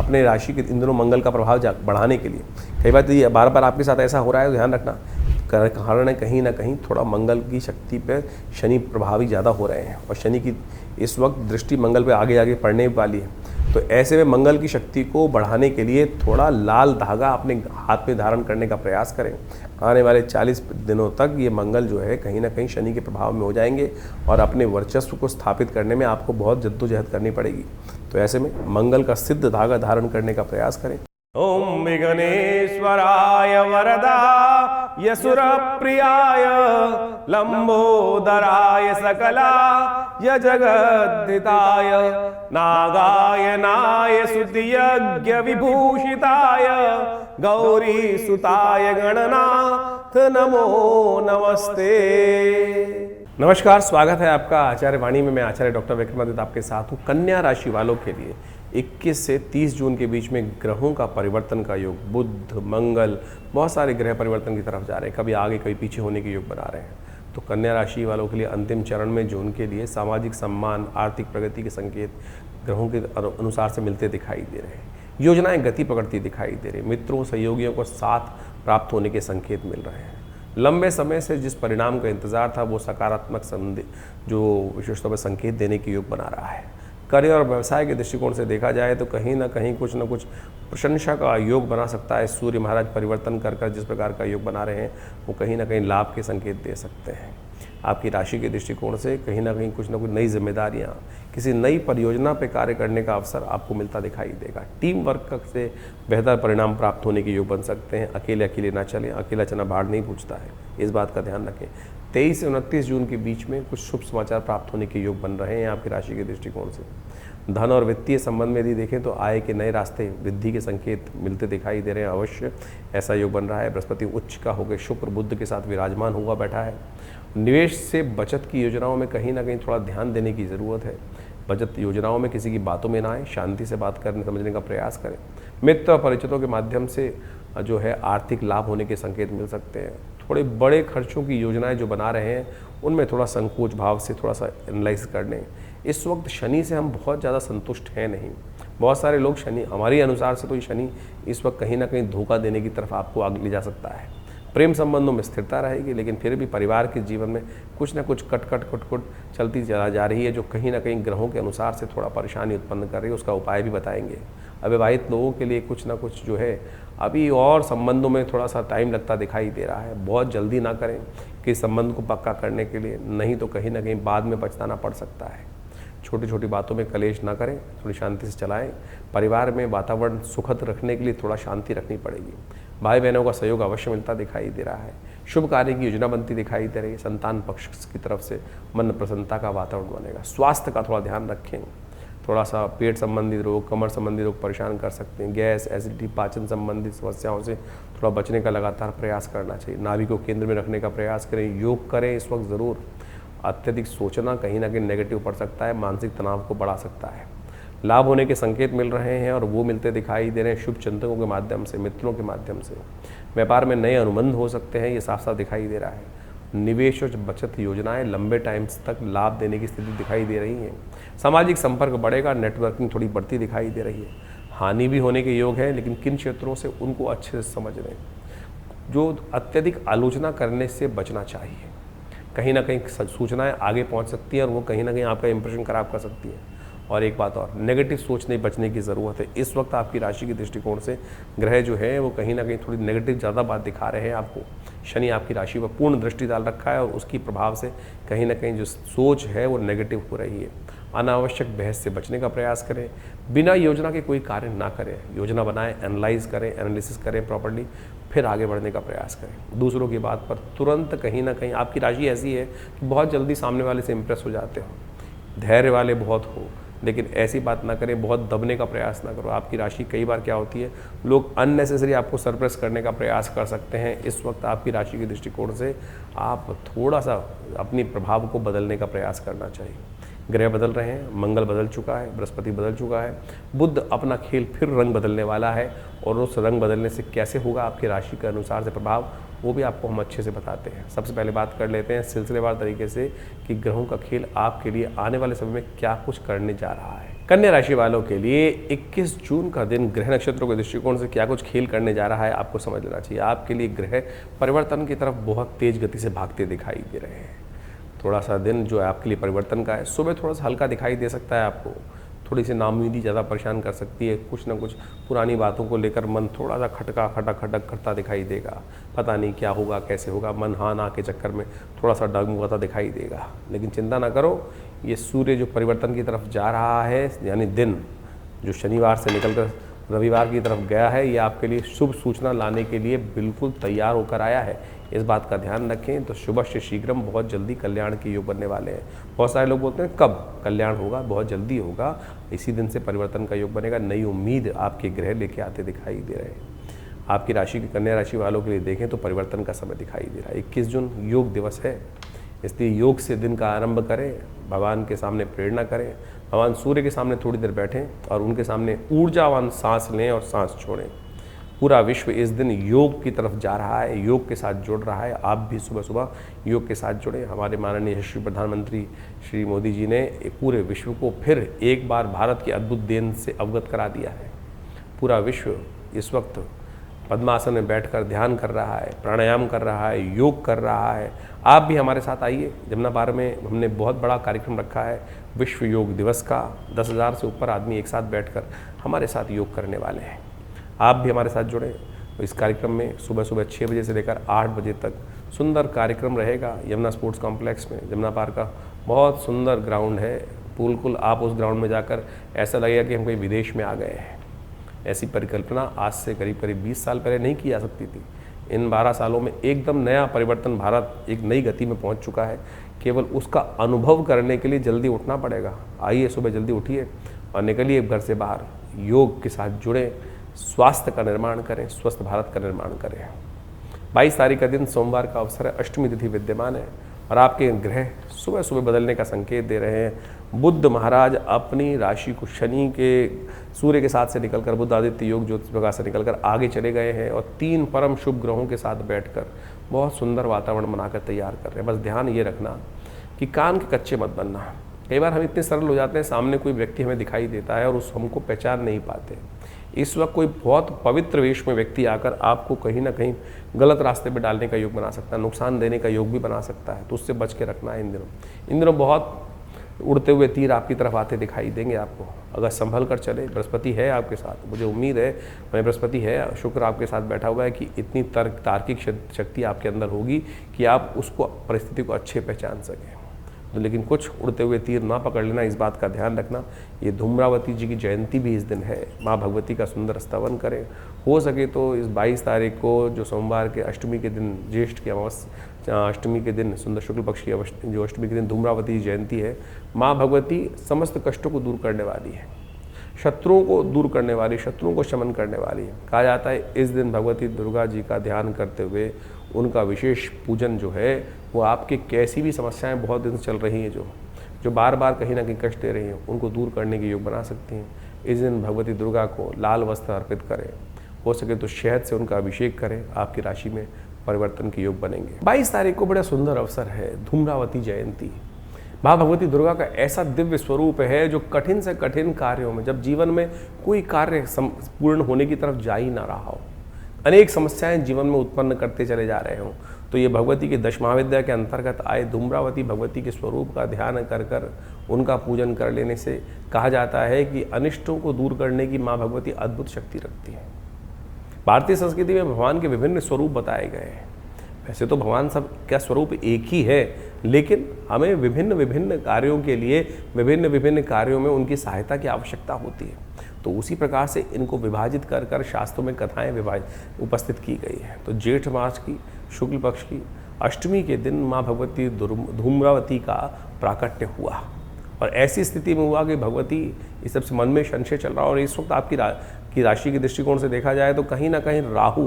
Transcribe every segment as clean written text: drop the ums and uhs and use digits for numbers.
अपने राशि के इन दोनों मंगल का प्रभाव बढ़ाने के लिए। कई बार तो ये बार बार आपके साथ ऐसा हो रहा है तो ध्यान रखना, कारण है कहीं ना कहीं थोड़ा मंगल की शक्ति पे शनि प्रभावी ज़्यादा हो रहे हैं, और शनि की इस वक्त दृष्टि मंगल पे आगे आगे पड़ने वाली है। तो ऐसे में मंगल की शक्ति को बढ़ाने के लिए थोड़ा लाल धागा अपने हाथ में धारण करने का प्रयास करें। आने वाले 40 दिनों तक ये मंगल जो है कहीं ना कहीं शनि के प्रभाव में हो जाएंगे, और अपने वर्चस्व को स्थापित करने में आपको बहुत जद्दोजहद करनी पड़ेगी। तो ऐसे में मंगल का सिद्ध धागा धारण करने का प्रयास करें। ओम विघ्नेश्वराय वरदा यसुर प्रियाय लंबोदराय सकला य जगद्धिताय नागायनाय स्तुतियज्ञ विभूषिताय गौरी सुताय गणनाथ नमो नमस्ते। नमस्कार, स्वागत है आपका आचार्य वाणी में। मैं आचार्य डॉक्टर विक्रमादित्य आपके साथ हूँ। कन्या राशि वालों के लिए 21 से 30 जून के बीच में ग्रहों का परिवर्तन का योग, बुध मंगल बहुत सारे ग्रह परिवर्तन की तरफ जा रहे हैं, कभी आगे कभी पीछे होने के योग बना रहे हैं। तो कन्या राशि वालों के लिए अंतिम चरण में जून के लिए सामाजिक सम्मान, आर्थिक प्रगति के संकेत ग्रहों के अनुसार से मिलते दिखाई दे रहे हैं। योजनाएं गति पकड़ती दिखाई दे रही, मित्रों सहयोगियों को साथ प्राप्त होने के संकेत मिल रहे हैं। लंबे समय से जिस परिणाम का इंतजार था वो सकारात्मक जो विशेष तौर पर संकेत देने के योग बना रहा है। करियर और व्यवसाय के दृष्टिकोण से देखा जाए तो कहीं ना कहीं कुछ न कुछ प्रशंसा का योग बना सकता है। सूर्य महाराज परिवर्तन कर जिस प्रकार का योग बना रहे हैं वो कहीं ना कहीं लाभ के संकेत दे सकते हैं। आपकी राशि के दृष्टिकोण से कहीं ना कहीं कुछ न कुछ नई जिम्मेदारियां, किसी नई परियोजना पर कार्य करने का अवसर आपको मिलता दिखाई देगा। टीम वर्क से बेहतर परिणाम प्राप्त होने के योग बन सकते हैं। अकेले ना चलें, अकेला चना भाड़ नहीं पूछता है, इस बात का ध्यान रखें। 23 से 29 जून के बीच में कुछ शुभ समाचार प्राप्त होने के योग बन रहे हैं आपकी राशि के दृष्टिकोण से। धन और वित्तीय संबंध में यदि देखें तो आय के नए रास्ते, वृद्धि के संकेत मिलते दिखाई दे रहे हैं। अवश्य ऐसा योग बन रहा है। बृहस्पति उच्च का होकर शुक्र बुध के साथ विराजमान हुआ बैठा है। निवेश से बचत की योजनाओं में कहीं ना कहीं थोड़ा ध्यान देने की ज़रूरत है। बचत योजनाओं में किसी की बातों में ना आए, शांति से बात करने समझने का प्रयास करें। मित्र और परिचितों के माध्यम से जो है आर्थिक लाभ होने के संकेत मिल सकते हैं। थोड़े बड़े खर्चों की योजनाएं जो बना रहे हैं उनमें थोड़ा संकोच भाव से थोड़ा सा एनालाइज कर लें। इस वक्त शनि से हम बहुत ज़्यादा संतुष्ट हैं नहीं। बहुत सारे लोग शनि, हमारे अनुसार से तो ये शनि इस वक्त कहीं ना कहीं धोखा देने की तरफ आपको आगे ले जा सकता है। प्रेम संबंधों में स्थिरता रहेगी, लेकिन फिर भी परिवार के जीवन में कुछ ना कुछ कट चलती जा रही है, जो कहीं ना कहीं ग्रहों के अनुसार से थोड़ा परेशानी उत्पन्न कर रही है। उसका उपाय भी बताएंगे। अविवाहित लोगों के लिए कुछ ना कुछ जो है अभी और संबंधों में थोड़ा सा टाइम लगता दिखाई दे रहा है। बहुत जल्दी ना करें कि संबंध को पक्का करने के लिए, नहीं तो कहीं ना कहीं बाद में पछताना पड़ सकता है। छोटी छोटी बातों में कलेश ना करें, थोड़ी शांति से चलाएं। परिवार में वातावरण सुखद रखने के लिए थोड़ा शांति रखनी पड़ेगी। भाई बहनों का सहयोग अवश्य मिलता दिखाई दे रहा है। शुभ कार्य की योजना बनती दिखाई दे रही है। संतान पक्ष की तरफ से मन प्रसन्नता का वातावरण बनेगा। स्वास्थ्य का थोड़ा ध्यान रखें। थोड़ा सा पेट संबंधित रोग, कमर संबंधी रोग परेशान कर सकते हैं। गैस, एसिडिटी, पाचन संबंधित समस्याओं से थोड़ा बचने का लगातार प्रयास करना चाहिए। नाभि को केंद्र में रखने का प्रयास करें। योग करें इस वक्त ज़रूर। अत्यधिक सोचना कहीं ना कहीं नेगेटिव पड़ सकता है, मानसिक तनाव को बढ़ा सकता है। लाभ होने के संकेत मिल रहे हैं और वो मिलते दिखाई दे रहे हैं शुभ चिंतकों के माध्यम से, मित्रों के माध्यम से। व्यापार में नए अनुबंध हो सकते हैं, ये साफ साफ दिखाई दे रहा है। निवेश और बचत योजनाएं लंबे टाइम तक लाभ देने की स्थिति दिखाई दे रही हैं। सामाजिक संपर्क बढ़ेगा, नेटवर्किंग थोड़ी बढ़ती दिखाई दे रही है। हानि भी होने के योग है, लेकिन किन क्षेत्रों से उनको अच्छे से समझ लें। जो अत्यधिक आलोचना करने से बचना चाहिए। कहीं ना कहीं सूचनाएं आगे पहुंच सकती है और वो कहीं ना कहीं आपका इंप्रेशन खराब कर सकती है। और एक बात और, नेगेटिव सोचने बचने की ज़रूरत है। इस वक्त आपकी राशि के दृष्टिकोण से ग्रह जो है वो कहीं ना कहीं थोड़ी नेगेटिव ज़्यादा बात दिखा रहे हैं आपको। शनि आपकी राशि पर पूर्ण दृष्टि डाल रखा है और उसकी प्रभाव से कहीं ना कहीं जो सोच है वो नेगेटिव हो रही है। अनावश्यक बहस से बचने का प्रयास करें। बिना योजना के कोई कार्य ना करें। योजना बनाएं, एनालाइज करें, एनालिसिस करें प्रॉपर्ली, फिर आगे बढ़ने का प्रयास करें। दूसरों की बात पर तुरंत कहीं ना कहीं, आपकी राशि ऐसी है कि बहुत जल्दी सामने वाले से इम्प्रेस हो जाते हो। धैर्य वाले बहुत हो, लेकिन ऐसी बात ना करें, बहुत दबने का प्रयास ना करो। आपकी राशि कई बार क्या होती है, लोग अननेसेसरी आपको सरप्राइज करने का प्रयास कर सकते हैं। इस वक्त आपकी राशि के दृष्टिकोण से आप थोड़ा सा अपनी प्रभाव को बदलने का प्रयास करना चाहिए। ग्रह बदल रहे हैं, मंगल बदल चुका है, बृहस्पति बदल चुका है, बुध अपना खेल फिर रंग बदलने वाला है। और उस रंग बदलने से कैसे होगा आपकी राशि के अनुसार से प्रभाव, वो भी आपको हम अच्छे से बताते हैं। सबसे पहले बात कर लेते हैं सिलसिलेवार तरीके से कि ग्रहों का खेल आपके लिए आने वाले समय में क्या कुछ करने जा रहा है। कन्या राशि वालों के लिए 21 जून का दिन ग्रह नक्षत्रों के दृष्टिकोण से क्या कुछ खेल करने जा रहा है आपको समझ लेना चाहिए। आपके लिए ग्रह परिवर्तन की तरफ बहुत तेज गति से भागते दिखाई दे रहे हैं। थोड़ा सा दिन जो है आपके लिए परिवर्तन का है। सुबह थोड़ा सा हल्का दिखाई दे सकता है आपको, थोड़ी सी नाउम्मीदी ज़्यादा परेशान कर सकती है। कुछ ना कुछ पुरानी बातों को लेकर मन थोड़ा सा खटक करता दिखाई देगा। पता नहीं क्या होगा, कैसे होगा, मन हाँ ना के चक्कर में थोड़ा सा डगमगाता दिखाई देगा। लेकिन चिंता ना करो, ये सूर्य जो परिवर्तन की तरफ जा रहा है, यानी दिन जो शनिवार से निकलकर रविवार की तरफ गया है, ये आपके लिए शुभ सूचना लाने के लिए बिल्कुल तैयार होकर आया है। इस बात का ध्यान रखें। तो शुभस्य शीघ्रम, बहुत जल्दी कल्याण के योग बनने वाले हैं। बहुत सारे लोग बोलते हैं कब कल्याण होगा, बहुत जल्दी होगा। इसी दिन से परिवर्तन का योग बनेगा। नई उम्मीद आपके ग्रह लेके आते दिखाई दे रहे हैं। आपकी राशि की कन्या राशि वालों के लिए देखें तो परिवर्तन का समय दिखाई दे रहा है। 21 जून योग दिवस है, इसलिए योग से दिन का आरंभ करें। भगवान के सामने प्रेरणा करें, भगवान सूर्य के सामने थोड़ी देर बैठें और उनके सामने ऊर्जावान सांस लें और सांस छोड़ें। पूरा विश्व इस दिन योग की तरफ जा रहा है, योग के साथ जुड़ रहा है। आप भी सुबह सुबह योग के साथ जुड़ें। हमारे माननीय यशस्वी प्रधानमंत्री श्री मोदी जी ने पूरे विश्व को फिर एक बार भारत की अद्भुत देन से अवगत करा दिया है। पूरा विश्व इस वक्त पद्मासन में बैठकर ध्यान कर रहा है, प्राणायाम कर रहा है, योग कर रहा है। आप भी हमारे साथ आइए। जमुना पार में हमने बहुत बड़ा कार्यक्रम रखा है विश्व योग दिवस का। 10,000 से ऊपर आदमी एक साथ बैठकर हमारे साथ योग करने वाले हैं। आप भी हमारे साथ जुड़ें। इस कार्यक्रम में सुबह 6 बजे से लेकर 8 बजे तक सुंदर कार्यक्रम रहेगा यमुना स्पोर्ट्स कॉम्प्लेक्स में। जमुना पार का बहुत सुंदर ग्राउंड है। बिल्कुल आप उस ग्राउंड में जाकर ऐसा लगेगा कि हम कहीं विदेश में आ गए हैं। ऐसी परिकल्पना आज से करीब 20 साल पहले नहीं की जा सकती थी। इन 12 सालों में एकदम नया परिवर्तन, भारत एक नई गति में पहुंच चुका है। केवल उसका अनुभव करने के लिए जल्दी उठना पड़ेगा। आइए सुबह जल्दी उठिए और निकलिए घर से बाहर। योग के साथ जुड़ें, स्वास्थ्य का निर्माण करें, स्वस्थ भारत का निर्माण करें। 22 तारीख का दिन सोमवार का अवसर है, अष्टमी तिथि विद्यमान है और आपके ग्रह सुबह सुबह बदलने का संकेत दे रहे हैं। बुद्ध महाराज अपनी राशि को शनि के सूर्य के साथ से निकलकर बुद्ध आदित्य योग ज्योतिष प्रकाश से निकलकर आगे चले गए हैं और 3 परम शुभ ग्रहों के साथ बैठकर बहुत सुंदर वातावरण बनाकर तैयार कर रहे हैं। बस ध्यान ये रखना कि कान के कच्चे मत बनना। कई बार हम इतने सरल हो जाते हैं, सामने कोई व्यक्ति हमें दिखाई देता है और उस हमको पहचान नहीं पाते। इस वक्त कोई बहुत पवित्र वेश में व्यक्ति आकर आपको कहीं ना कहीं गलत रास्ते पे डालने का योग बना सकता है, नुकसान देने का योग भी बना सकता है। तो उससे बच के रखना है। इन दिनों बहुत उड़ते हुए तीर आपकी तरफ आते दिखाई देंगे आपको। अगर संभल कर चले, बृहस्पति है आपके साथ, मुझे उम्मीद है, मैं बृहस्पति है, शुक्र आपके साथ बैठा हुआ है कि इतनी तार्किक शक्ति आपके अंदर होगी कि आप उसको परिस्थिति को अच्छे पहचान सकें। तो लेकिन कुछ उड़ते हुए तीर ना पकड़ लेना, इस बात का ध्यान रखना। ये धूम्रावती जी की जयंती भी इस दिन है। माँ भगवती का सुंदर स्तवन करें। हो सके तो इस 22 तारीख को जो सोमवार के अष्टमी के दिन, ज्येष्ठ की अमावस्या अष्टमी के दिन, सुंदर शुक्ल पक्ष की जो अष्टमी के दिन धूम्रावती जयंती है, माँ भगवती समस्त कष्टों को दूर करने वाली है, शत्रुओं को दूर करने वाली, शत्रुओं को शमन करने वाली है। कहा जाता है इस दिन भगवती दुर्गा जी का ध्यान करते हुए उनका विशेष पूजन जो है वो आपकी कैसी भी समस्याएं बहुत दिन से चल रही हैं, जो बार बार कहीं ना कहीं कष्ट दे रही हैं, उनको दूर करने के योग बना सकती हैं। इस दिन भगवती दुर्गा को लाल वस्त्र अर्पित करें। हो सके तो शहद से उनका अभिषेक करें। आपकी राशि में परिवर्तन के योग बनेंगे। 22 तारीख को बड़ा सुंदर अवसर है, धूम्रावती जयंती। माँ भगवती दुर्गा का ऐसा दिव्य स्वरूप है जो कठिन से कठिन कार्यों में, जब जीवन में कोई कार्य पूर्ण होने की तरफ जा ही ना रहा हो, अनेक समस्याएं जीवन में उत्पन्न करते चले जा रहे हों, तो ये भगवती के 10 महाविद्या के अंतर्गत आए धूम्रावती भगवती के स्वरूप का ध्यान कर उनका पूजन कर लेने से कहा जाता है कि अनिष्टों को दूर करने की माँ भगवती अद्भुत शक्ति रखती है। भारतीय संस्कृति में भगवान के विभिन्न स्वरूप बताए गए हैं। वैसे तो भगवान सब का स्वरूप एक ही है, लेकिन हमें विभिन्न विभिन्न कार्यों के लिए विभिन्न विभिन्न कार्यों में उनकी सहायता की आवश्यकता होती है। तो उसी प्रकार से इनको विभाजित कर कर शास्त्रों में कथाएं उपस्थित की गई है। तो जेठ मास की शुक्ल पक्ष की अष्टमी के दिन माँ भगवती धूम्रावती का प्राकट्य हुआ और ऐसी स्थिति में हुआ कि भगवती इस सबसे मन में संशय चल रहा। और इस वक्त आपकी राशि के दृष्टिकोण से देखा जाए तो कहीं ना कहीं राहु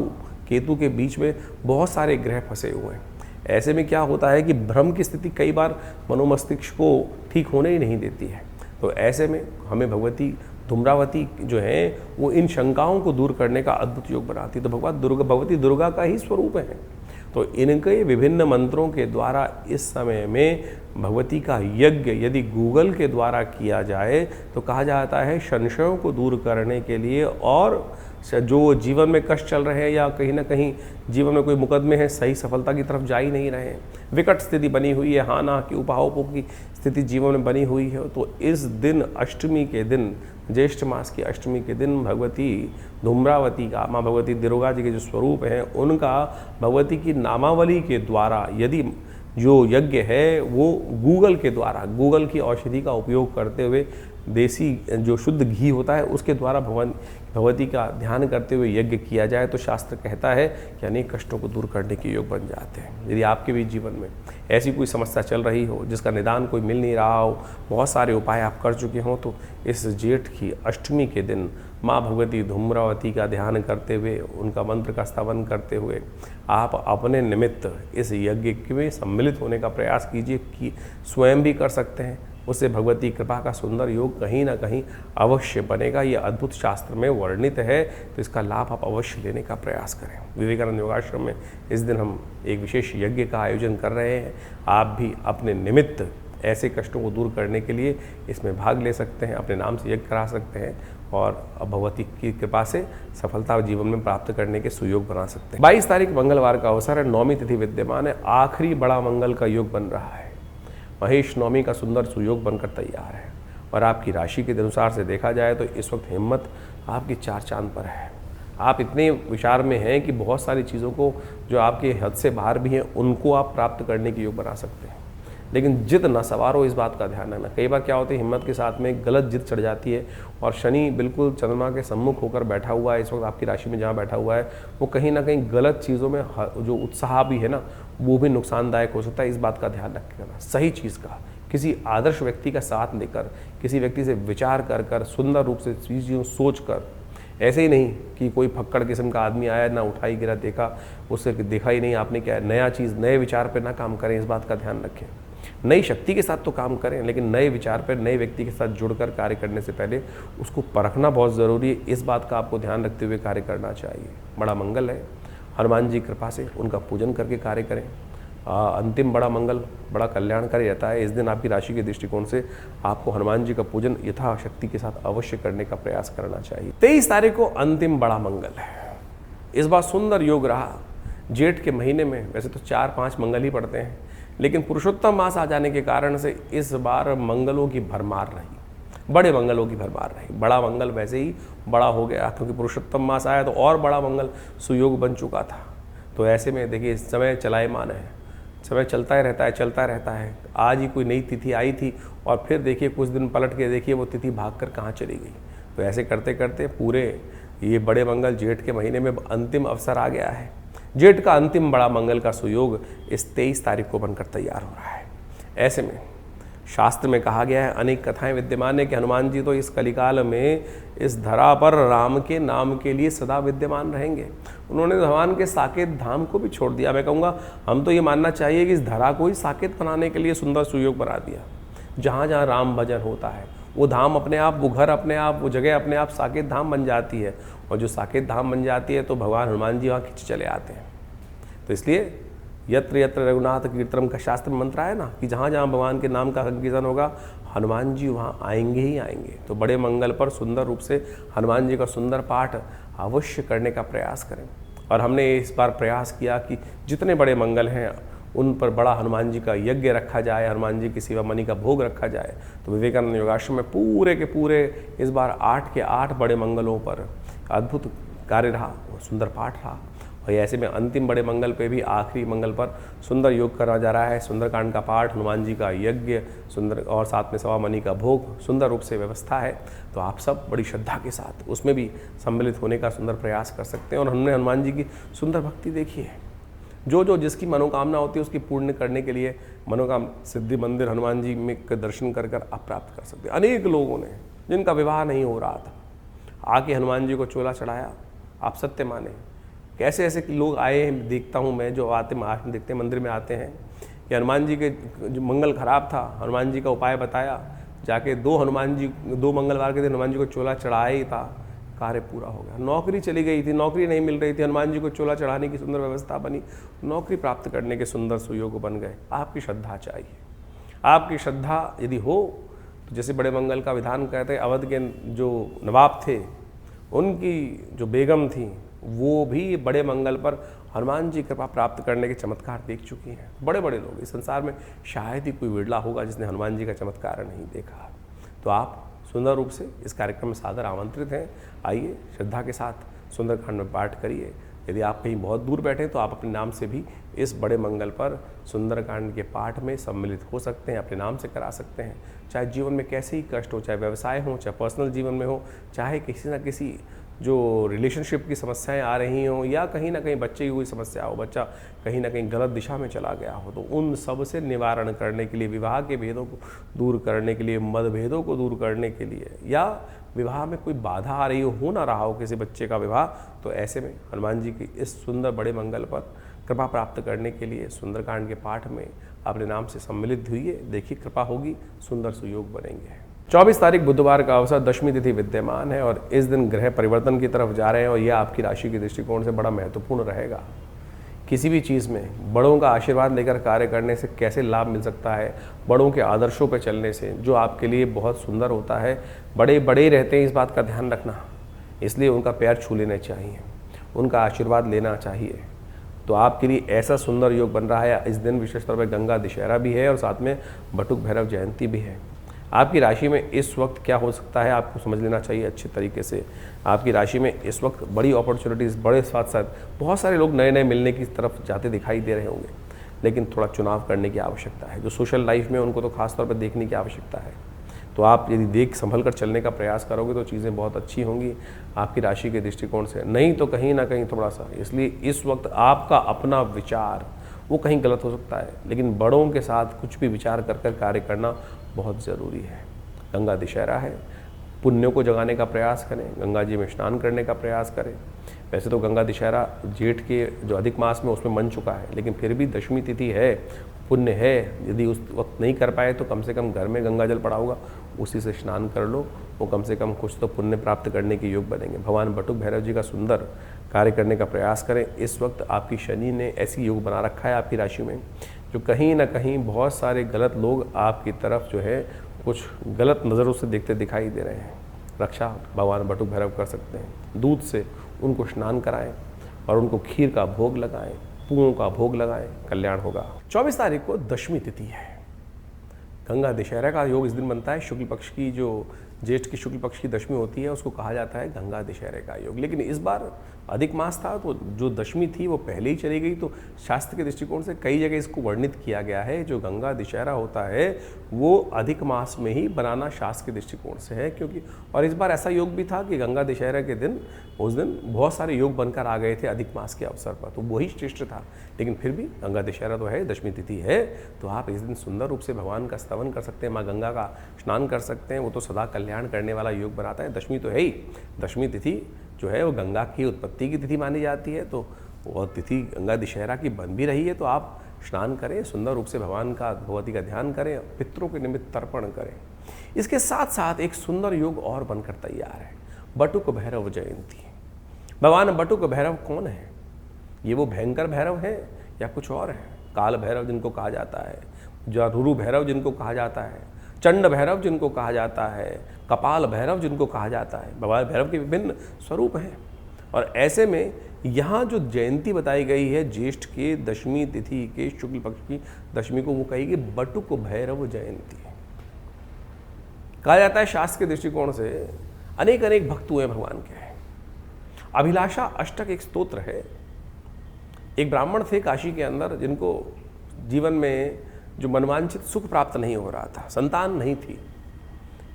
केतु के बीच में बहुत सारे ग्रह फंसे हुए हैं। ऐसे में क्या होता है कि भ्रम की स्थिति कई बार मनोमस्तिष्क को ठीक होने ही नहीं देती है। तो ऐसे में हमें भगवती धूम्रावती जो है वो इन शंकाओं को दूर करने का अद्भुत योग बनाती है। तो भगवती दुर्गा का ही स्वरूप है। तो इनके विभिन्न मंत्रों के द्वारा इस समय में भगवती का यज्ञ यदि गूगल के द्वारा किया जाए तो कहा जाता है संशयों को दूर करने के लिए, और जो जीवन में कष्ट चल रहे हैं या कहीं ना कहीं जीवन में कोई मुकदमे हैं, सही सफलता की तरफ जा ही नहीं रहे हैं, विकट स्थिति बनी हुई है, हाँ ना की उपाहों की स्थिति जीवन में बनी हुई है, तो इस दिन अष्टमी के दिन, ज्येष्ठ मास की अष्टमी के दिन भगवती धूम्रावती का, माँ भगवती दुर्गा जी के जो स्वरूप हैं उनका भगवती की नामावली के द्वारा यदि जो यज्ञ है वो गूगल के द्वारा, गूगल की औषधि का उपयोग करते हुए देसी जो शुद्ध घी होता है उसके द्वारा भगवती का ध्यान करते हुए यज्ञ किया जाए तो शास्त्र कहता है कि अनेक कष्टों को दूर करने के योग बन जाते हैं। यदि आपके भी जीवन में ऐसी कोई समस्या चल रही हो जिसका निदान कोई मिल नहीं रहा हो, बहुत सारे उपाय आप कर चुके हों, तो इस जेठ की अष्टमी के दिन माँ भगवती धूम्रावती का ध्यान करते हुए, उनका मंत्र का स्तवन करते हुए आप अपने निमित्त इस यज्ञ में सम्मिलित होने का प्रयास कीजिए कि स्वयं भी कर सकते हैं, उससे भगवती कृपा का सुंदर योग कहीं ना कहीं अवश्य बनेगा। ये अद्भुत शास्त्र में वर्णित है, तो इसका लाभ आप अवश्य लेने का प्रयास करें। विवेकानंद योगाश्रम में इस दिन हम एक विशेष यज्ञ का आयोजन कर रहे हैं। आप भी अपने निमित्त ऐसे कष्टों को दूर करने के लिए इसमें भाग ले सकते हैं, अपने नाम से यज्ञ करा सकते हैं और भगवती की कृपा से सफलता जीवन में प्राप्त करने के सुयोग बना सकते हैं। 22 तारीख मंगलवार का अवसर है, नौमी तिथि विद्यमान है, आखिरी बड़ा मंगल का योग बन रहा है, महेश नवमी का सुंदर सुयोग बनकर तैयार है। और आपकी राशि के अनुसार से देखा जाए तो इस वक्त हिम्मत आपकी 4 चांद पर है। आप इतने विचार में हैं कि बहुत सारी चीज़ों को जो आपके हद से बाहर भी हैं उनको आप प्राप्त करने के योग बना सकते हैं, लेकिन जिद न सवार हो, इस बात का ध्यान रखना। कई बार क्या होता है, हिम्मत के साथ में गलत जिद चढ़ जाती है और शनि बिल्कुल चंद्रमा के सम्मुख होकर बैठा हुआ है इस वक्त आपकी राशि में, जहाँ बैठा हुआ है वो कहीं ना कहीं गलत चीज़ों में जो उत्साह भी है ना वो भी नुकसानदायक हो सकता है। इस बात का ध्यान रखना, सही चीज़ का, किसी आदर्श व्यक्ति का साथ लेकर, किसी व्यक्ति से विचार कर कर, सुंदर रूप से चीज़ों सोच कर, ऐसे ही नहीं कि कोई फक्कड़ किस्म का आदमी आया, ना उठाई गिरा देखा, उससे देखा ही नहीं आपने क्या नया चीज़, नए विचार पर ना काम करें, इस बात का ध्यान रखें। नई शक्ति के साथ तो काम करें, लेकिन नए विचार पर नए व्यक्ति के साथ जुड़कर कार्य करने से पहले उसको परखना बहुत ज़रूरी है। इस बात का आपको ध्यान रखते हुए कार्य करना चाहिए। बड़ा मंगल है, हनुमान जी कृपा से उनका पूजन करके कार्य करें। अंतिम बड़ा मंगल बड़ा कल्याणकारी रहता है। इस दिन आपकी राशि के दृष्टिकोण से आपको हनुमान जी का पूजन यथाशक्ति के साथ अवश्य करने का प्रयास करना चाहिए। 23 तारीख को अंतिम बड़ा मंगल है। इस बार सुंदर योग रहा। जेठ के महीने में वैसे तो 4-5 मंगल ही पड़ते हैं, लेकिन पुरुषोत्तम मास आ जाने के कारण से इस बार मंगलों की भरमार रही, बड़े मंगलों की भरमार रही। बड़ा मंगल वैसे ही बड़ा हो गया क्योंकि पुरुषोत्तम मास आया तो और बड़ा मंगल सुयोग बन चुका था। तो ऐसे में देखिए समय चलायमान है, समय चलता ही रहता है, चलता रहता है। आज ही कोई नई तिथि आई थी और फिर देखिए कुछ दिन पलट के देखिए वो तिथि भागकर कहाँ चली गई। तो ऐसे करते करते पूरे ये बड़े मंगल जेठ के महीने में अंतिम अवसर आ गया है। जेठ का अंतिम बड़ा मंगल का सुयोग इस 23 तारीख को बनकर तैयार हो रहा है। ऐसे में शास्त्र में कहा गया है, अनेक कथाएं विद्यमान है कि हनुमान जी तो इस कलिकाल में इस धरा पर राम के नाम के लिए सदा विद्यमान रहेंगे। उन्होंने भगवान के साकेत धाम को भी छोड़ दिया। मैं कहूँगा हम तो ये मानना चाहिए कि इस धरा को ही साकेत बनाने के लिए सुंदर सुयोग बना दिया। जहाँ जहाँ राम भजन होता है वो धाम अपने आप, वो घर अपने आप, वो जगह अपने आप साकेत धाम बन जाती है। और जो साकेत धाम बन जाती है तो भगवान हनुमान जी वहाँ खिंच चले आते हैं। तो इसलिए यत्र यत्र रघुनाथ कीर्तनम का शास्त्र में मंत्र है ना कि जहाँ जहाँ भगवान के नाम का संकीर्तन होगा हनुमान जी वहाँ आएंगे ही आएंगे। तो बड़े मंगल पर सुंदर रूप से हनुमान जी का सुंदर पाठ अवश्य करने का प्रयास करें। और हमने इस बार प्रयास किया कि जितने बड़े मंगल हैं उन पर बड़ा हनुमान जी का यज्ञ रखा जाए, हनुमान जी की सेवा मणि का भोग रखा जाए। तो विवेकानंद योगाश्रम में पूरे के पूरे इस बार 8 के 8 बड़े मंगलों पर अद्भुत कार्य रहा, सुंदर पाठ रहा। और ऐसे में अंतिम बड़े मंगल पे भी आखिरी मंगल पर सुंदर योग करा जा रहा है। सुंदरकांड का पाठ, हनुमान जी का यज्ञ, सुंदर और साथ में सवा मणि का भोग, सुंदर रूप से व्यवस्था है। तो आप सब बड़ी श्रद्धा के साथ उसमें भी सम्मिलित होने का सुंदर प्रयास कर सकते हैं। और हमने हनुमान जी की सुंदर भक्ति देखी है। जो जो जिसकी मनोकामना होती है उसकी पूर्ण करने के लिए मनोकामना सिद्धि मंदिर हनुमान जी में के दर्शन कर कर आप प्राप्त कर सकते हैं। अनेक लोगों ने जिनका विवाह नहीं हो रहा था आके हनुमान जी को चोला चढ़ाया। आप सत्य माने कैसे ऐसे लोग आए हैं, देखता हूँ मैं, जो आते देखते मंदिर में आते हैं कि हनुमान जी के जो मंगल खराब था, हनुमान जी का उपाय बताया, जाके 2 मंगलवार के दिन हनुमान जी को चोला चढ़ाया ही था। कार्य पूरा हो गया। नौकरी चली गई थी, नौकरी नहीं मिल रही थी, हनुमान जी को चोला चढ़ाने की सुंदर व्यवस्था बनी, नौकरी प्राप्त करने के सुंदर सुयोग बन गए। आपकी श्रद्धा चाहिए। आपकी श्रद्धा यदि हो तो जैसे बड़े मंगल का विधान कहते हैं, अवध के जो नवाब थे उनकी जो बेगम थी वो भी बड़े मंगल पर हनुमान जी कृपा प्राप्त करने के चमत्कार देख चुकी हैं। बड़े बड़े लोग इस संसार में शायद ही कोई विरला होगा जिसने हनुमान जी का चमत्कार नहीं देखा। तो आप सुंदर रूप से इस कार्यक्रम में सादर आमंत्रित हैं। आइए श्रद्धा के साथ सुंदरकांड में पाठ करिए। यदि आप कहीं बहुत दूर बैठे तो आप अपने नाम से भी इस बड़े मंगल पर सुंदरकांड के पाठ में सम्मिलित हो सकते हैं, अपने नाम से करा सकते हैं। चाहे जीवन में कैसे ही कष्ट हो, चाहे व्यवसाय हो, चाहे पर्सनल जीवन में हो, चाहे किसी न किसी जो रिलेशनशिप की समस्याएं आ रही हों, या कहीं ना कहीं बच्चे की कोई समस्या हो, बच्चा कहीं ना कहीं गलत दिशा में चला गया हो, तो उन सब से निवारण करने के लिए, विवाह के भेदों को दूर करने के लिए, मतभेदों को दूर करने के लिए, या विवाह में कोई बाधा आ रही हो ना रहा हो किसी बच्चे का विवाह, तो ऐसे में हनुमान जी की इस सुंदर बड़े मंगल पर कृपा प्राप्त करने के लिए सुंदरकांड के पाठ में अपने नाम से सम्मिलित हुई। देखिए कृपा होगी, सुंदर सुयोग बनेंगे। 24 तारीख बुधवार का अवसर, दशमी तिथि विद्यमान है और इस दिन ग्रह परिवर्तन की तरफ जा रहे हैं और यह आपकी राशि के दृष्टिकोण से बड़ा महत्वपूर्ण रहेगा। किसी भी चीज़ में बड़ों का आशीर्वाद लेकर कार्य करने से कैसे लाभ मिल सकता है, बड़ों के आदर्शों पर चलने से, जो आपके लिए बहुत सुंदर होता है। बड़े बड़े रहते हैं, इस बात का ध्यान रखना, इसलिए उनका पैर छू लेने चाहिए, उनका आशीर्वाद लेना चाहिए। तो आपके लिए ऐसा सुंदर योग बन रहा है। इस दिन विशेष तौर पर गंगा दशहरा भी है और साथ में बटुक भैरव जयंती भी है। आपकी राशि में इस वक्त क्या हो सकता है आपको समझ लेना चाहिए अच्छे तरीके से। आपकी राशि में इस वक्त बड़ी अपॉर्चुनिटीज़, बड़े साथ साथ बहुत सारे लोग नए नए मिलने की तरफ जाते दिखाई दे रहे होंगे, लेकिन थोड़ा चुनाव करने की आवश्यकता है। जो सोशल लाइफ में उनको तो खास तौर पर देखने की आवश्यकता है। तो आप यदि देख संभल कर चलने का प्रयास करोगे तो चीज़ें बहुत अच्छी होंगी आपकी राशि के दृष्टिकोण से। नहीं तो कहीं ना कहीं थोड़ा सा, इसलिए इस वक्त आपका अपना विचार वो कहीं गलत हो सकता है, लेकिन बड़ों के साथ कुछ भी विचार कर कर कार्य करना बहुत ज़रूरी है। गंगा दशहरा है, पुण्यों को जगाने का प्रयास करें, गंगा जी में स्नान करने का प्रयास करें। वैसे तो गंगा दशहरा जेठ के जो अधिक मास में उसमें मन चुका है, लेकिन फिर भी दशमी तिथि है, पुण्य है। यदि उस वक्त नहीं कर पाए तो कम से कम घर में गंगा जल पड़ा होगा, उसी से स्नान कर लो, वो कम से कम कुछ तो पुण्य प्राप्त करने के योग बनेंगे। भगवान बटुक भैरव जी का सुंदर कार्य करने का प्रयास करें। इस वक्त आपकी शनि ने ऐसी योग बना रखा है आपकी राशि में, जो कहीं ना कहीं बहुत सारे गलत लोग आपकी तरफ जो है कुछ गलत नज़रों से देखते दिखाई दे रहे हैं। रक्षा भगवान बटुक भैरव कर सकते हैं। दूध से उनको स्नान कराएं और उनको खीर का भोग लगाएं, पुओं का भोग लगाएं, कल्याण होगा। 24 तारीख को दशमी तिथि है, गंगा दशहरा का योग इस दिन बनता है। शुक्ल पक्ष की, जो ज्येष्ठ की शुक्ल पक्ष की दशमी होती है, उसको कहा जाता है गंगा दशहरे का योग। लेकिन इस बार अधिक मास था तो जो दशमी थी वो पहले ही चली गई, तो शास्त्र के दृष्टिकोण से कई जगह इसको वर्णित किया गया है। जो गंगा दशहरा होता है वो अधिक मास में ही बनाना शास्त्र के दृष्टिकोण से है, क्योंकि और इस बार ऐसा योग भी था कि गंगा दशहरा के दिन, उस दिन बहुत सारे योग बनकर आ गए थे अधिक मास के अवसर पर, तो वही श्रेष्ठ था। लेकिन फिर भी गंगा दशहरा तो है, दशमी तिथि है, तो आप इस दिन सुंदर रूप से भगवान का स्तवन कर सकते हैं, माँ गंगा का स्नान कर सकते हैं। वो तो सदा कल्याण करने वाला योग बनाता है। दशमी तो है ही, दशमी तिथि जो है वो गंगा की उत्पत्ति की तिथि मानी जाती है, तो वो तिथि गंगा दशहरा की बन भी रही है। तो आप स्नान करें, सुंदर रूप से भगवान का, भगवती का ध्यान करें, पितरों के निमित्त तर्पण करें। इसके साथ साथ एक सुंदर योग और बनकर तैयार है, बटुक भैरव जयंती। भगवान बटुक भैरव कौन है? ये वो भयंकर भैरव है या कुछ और है? काल भैरव जिनको कहा जाता है, जारुरु भैरव जिनको कहा जाता है, चंड भैरव जिनको कहा जाता है, कपाल भैरव जिनको कहा जाता है। भगवान भैरव के विभिन्न स्वरूप हैं। और ऐसे में यहाँ जो जयंती बताई गई है ज्येष्ठ के दशमी तिथि के शुक्ल पक्ष की दशमी को, वो कहेगी बटुक भैरव जयंती। कहा जाता है शास्त्र के दृष्टिकोण से अनेक अनेक भक्त हुए भगवान के। अभिलाषा अष्टक एक स्तोत्र है। एक ब्राह्मण थे काशी के अंदर, जिनको जीवन में जो मनवांछित सुख प्राप्त नहीं हो रहा था, संतान नहीं थी।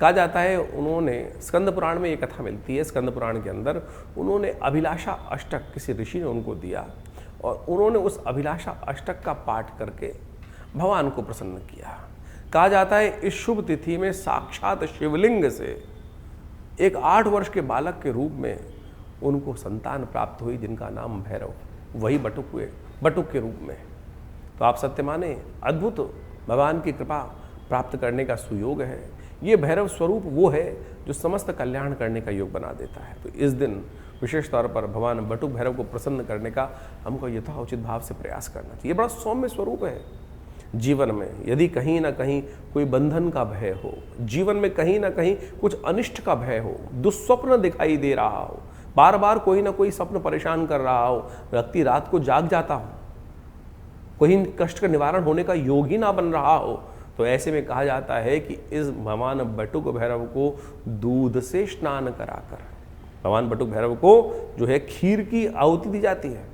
कहा जाता है उन्होंने, स्कंद पुराण में ये कथा मिलती है, स्कंद पुराण के अंदर उन्होंने अभिलाषा अष्टक किसी ऋषि ने उनको दिया और उन्होंने उस अभिलाषा अष्टक का पाठ करके भगवान को प्रसन्न किया। कहा जाता है इस शुभ तिथि में साक्षात शिवलिंग से एक 8 वर्ष के बालक के रूप में उनको संतान प्राप्त हुई, जिनका नाम भैरव, वही बटुक हुए, बटुक के रूप में। तो आप सत्य माने, अद्भुत भगवान की कृपा प्राप्त करने का सुयोग है। ये भैरव स्वरूप वो है जो समस्त कल्याण करने का योग बना देता है। तो इस दिन विशेष तौर पर भगवान बटुक भैरव को प्रसन्न करने का हमको यथाउचित भाव से प्रयास करना चाहिए। ये बड़ा सौम्य स्वरूप है। जीवन में यदि कहीं ना कहीं कोई बंधन का भय हो, जीवन में कहीं ना कहीं कुछ अनिष्ट का भय हो, दुस्वप्न दिखाई दे रहा हो, बार बार कोई ना कोई स्वप्न परेशान कर रहा हो, व्यक्ति रात को जाग जाता हो, कोई कष्ट का निवारण होने का योग ही ना बन रहा हो, तो ऐसे में कहा जाता है कि इस भगवान बटुक भैरव को दूध से स्नान कराकर, भगवान बटुक भैरव को जो है खीर की आहुति दी जाती है,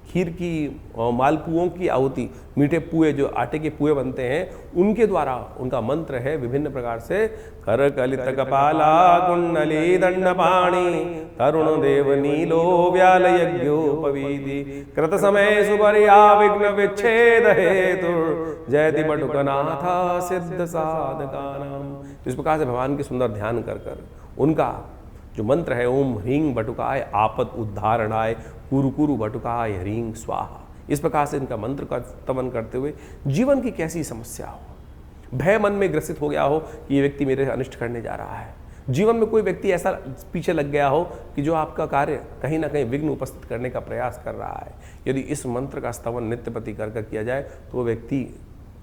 खीर की मालपुओं की आहुति, मीठे पुए जो आटे के पुए बनते हैं उनके द्वारा, उनका मंत्र है विभिन्न प्रकार से कर कलित कपाला कुंडली दंडपाणी तरुण देव नीलो व्याल यज्ञोपवीति कृत समय सुपर्या विघ्न विच्छेद हेतु जयति बटुकनाथ सिद्ध साधकानाम। इस प्रकार से भगवान के सुंदर ध्यान कर कर उनका जो मंत्र है ओम ह्रीं बटुकाय आपद उद्धारणाय कुरु कुरु बटुकाय ह्रीं स्वाहा, इस प्रकार से इनका मंत्र का स्तवन करते हुए जीवन की कैसी समस्या हो, भय मन में ग्रसित हो गया हो कि ये व्यक्ति मेरे अनिष्ट करने जा रहा है, जीवन में कोई व्यक्ति ऐसा पीछे लग गया हो कि जो आपका कार्य कहीं ना कहीं विघ्न उपस्थित करने का प्रयास कर रहा है, यदि इस मंत्र का स्तवन नित्य प्रति कर किया जाए तो वो व्यक्ति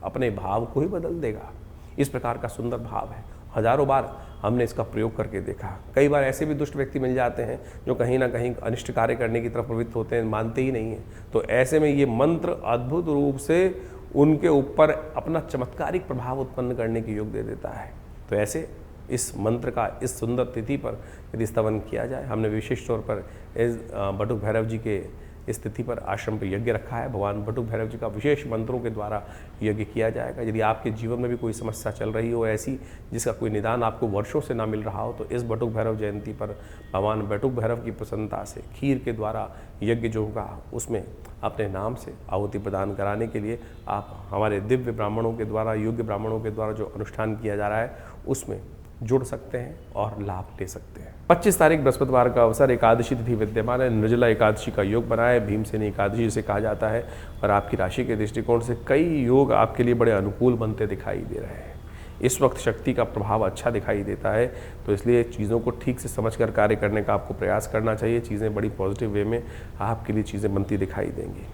अपने भाव को ही बदल देगा। इस प्रकार का सुंदर भाव है। हजारों बार हमने इसका प्रयोग करके देखा। कई बार ऐसे भी दुष्ट व्यक्ति मिल जाते हैं जो कहीं ना कहीं अनिष्ट कार्य करने की तरफ प्रवृत्त होते हैं, मानते ही नहीं हैं। तो ऐसे में ये मंत्र अद्भुत रूप से उनके ऊपर अपना चमत्कारिक प्रभाव उत्पन्न करने की योग दे देता है। तो ऐसे इस मंत्र का इस सुंदर तिथि पर यदि स्तवन किया जाए, हमने विशेष तौर पर इस बटुक भैरव जी के इस तिथि पर आश्रम पर यज्ञ रखा है। भगवान बटुक भैरव जी का विशेष मंत्रों के द्वारा यज्ञ किया जाएगा। यदि आपके जीवन में भी कोई समस्या चल रही हो ऐसी जिसका कोई निदान आपको वर्षों से ना मिल रहा हो, तो इस बटुक भैरव जयंती पर भगवान बटुक भैरव की प्रसन्नता से खीर के द्वारा यज्ञ जो होगा उसमें अपने नाम से आहुति प्रदान कराने के लिए आप हमारे दिव्य ब्राह्मणों के द्वारा, योग्य ब्राह्मणों के द्वारा जो अनुष्ठान किया जा रहा है उसमें जुड़ सकते हैं और लाभ ले सकते हैं। 25 तारीख बृहस्पतिवार का अवसर, एकादशी तिथि विद्यमान है। निर्जला एकादशी का योग बना है, भीमसेनी एकादशी जिसे कहा जाता है, और आपकी राशि के दृष्टिकोण से कई योग आपके लिए बड़े अनुकूल बनते दिखाई दे रहे हैं। इस वक्त शक्ति का प्रभाव अच्छा दिखाई देता है, तो इसलिए चीज़ों को ठीक से समझकर कार्य करने का आपको प्रयास करना चाहिए। चीज़ें बड़ी पॉजिटिव वे में आपके लिए चीज़ें बनती दिखाई देंगी,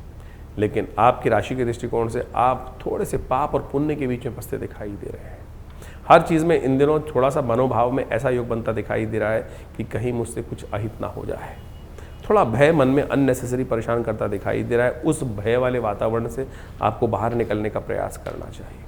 लेकिन आपकी राशि के दृष्टिकोण से आप थोड़े से पाप और पुण्य के बीच में फंसते दिखाई दे रहे हैं। हर चीज़ में इन दिनों थोड़ा सा मनोभाव में ऐसा योग बनता दिखाई दे रहा है कि कहीं मुझसे कुछ अहित ना हो जाए। थोड़ा भय मन में अननेसेसरी परेशान करता दिखाई दे रहा है। उस भय वाले वातावरण से आपको बाहर निकलने का प्रयास करना चाहिए,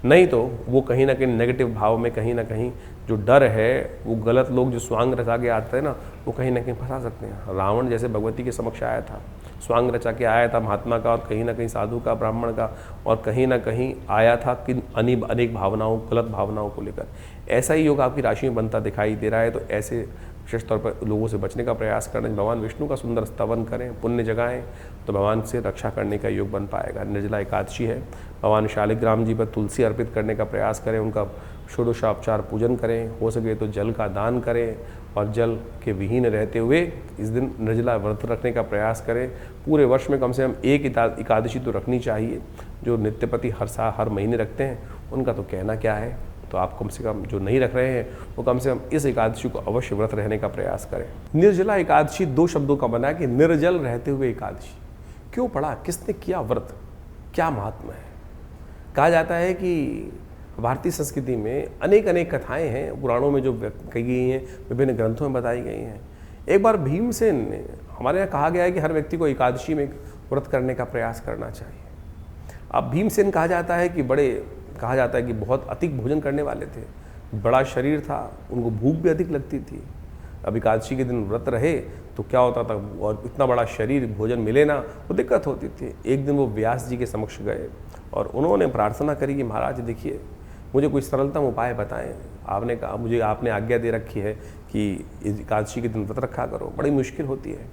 नहीं तो वो कहीं ना कहीं नेगेटिव भाव में कहीं ना कहीं जो डर है, वो गलत लोग जो स्वांग रचा के आते हैं ना, वो कहीं ना कहीं फंसा सकते हैं। रावण जैसे भगवती के समक्ष आया था, स्वांग रचा के आया था महात्मा का और कहीं ना कहीं साधु का, ब्राह्मण का, और कहीं ना कहीं आया था कि अनेक भावनाओं, गलत भावनाओं को लेकर। ऐसा ही योग आपकी राशि में बनता दिखाई दे रहा है। तो ऐसे विशेष तौर पर लोगों से बचने का प्रयास करें, भगवान विष्णु का सुंदर स्तवन करें, पुण्य जगाएं, तो भगवान से रक्षा करने का योग बन पाएगा। निर्जला एकादशी है, भगवान शालिग्राम जी पर तुलसी अर्पित करने का प्रयास करें, उनका षोडशोपचार पूजन करें, हो सके तो जल का दान करें, और जल के विहीन रहते हुए इस दिन निर्जला व्रत रखने का प्रयास करें। पूरे वर्ष में कम से कम एक एकादशी तो रखनी चाहिए। जो नित्यपति हर महीने रखते हैं उनका तो कहना क्या है, तो आप कम से कम जो नहीं रख रहे हैं वो कम से कम इस एकादशी को अवश्य व्रत रहने का प्रयास करें। निर्जला एकादशी 2 शब्दों का बना है कि निर्जल रहते हुए एकादशी। क्यों पढ़ा, किसने किया व्रत, क्या महात्मा है? कहा जाता है कि भारतीय संस्कृति में अनेक कथाएं हैं, पुराणों में जो कही गई हैं, विभिन्न ग्रंथों में बताई गई हैं। एक बार भीमसेन ने, हमारे यहाँ कहा गया है कि हर व्यक्ति को एकादशी में व्रत करने का प्रयास करना चाहिए। अब भीमसेन कहा जाता है कि बहुत अधिक भोजन करने वाले थे, बड़ा शरीर था, उनको भूख भी अधिक लगती थी। अब एकादशी के दिन व्रत रहे तो क्या होता था, और इतना बड़ा शरीर, भोजन मिले ना, वो दिक्कत होती थी। एक दिन वो व्यास जी के समक्ष गए और उन्होंने प्रार्थना करी कि महाराज देखिए, मुझे कोई सरलतम उपाय बताएं। आपने कहा, मुझे आपने आज्ञा दे रखी है कि एकादशी के दिन व्रत रखा करो, बड़ी मुश्किल होती है।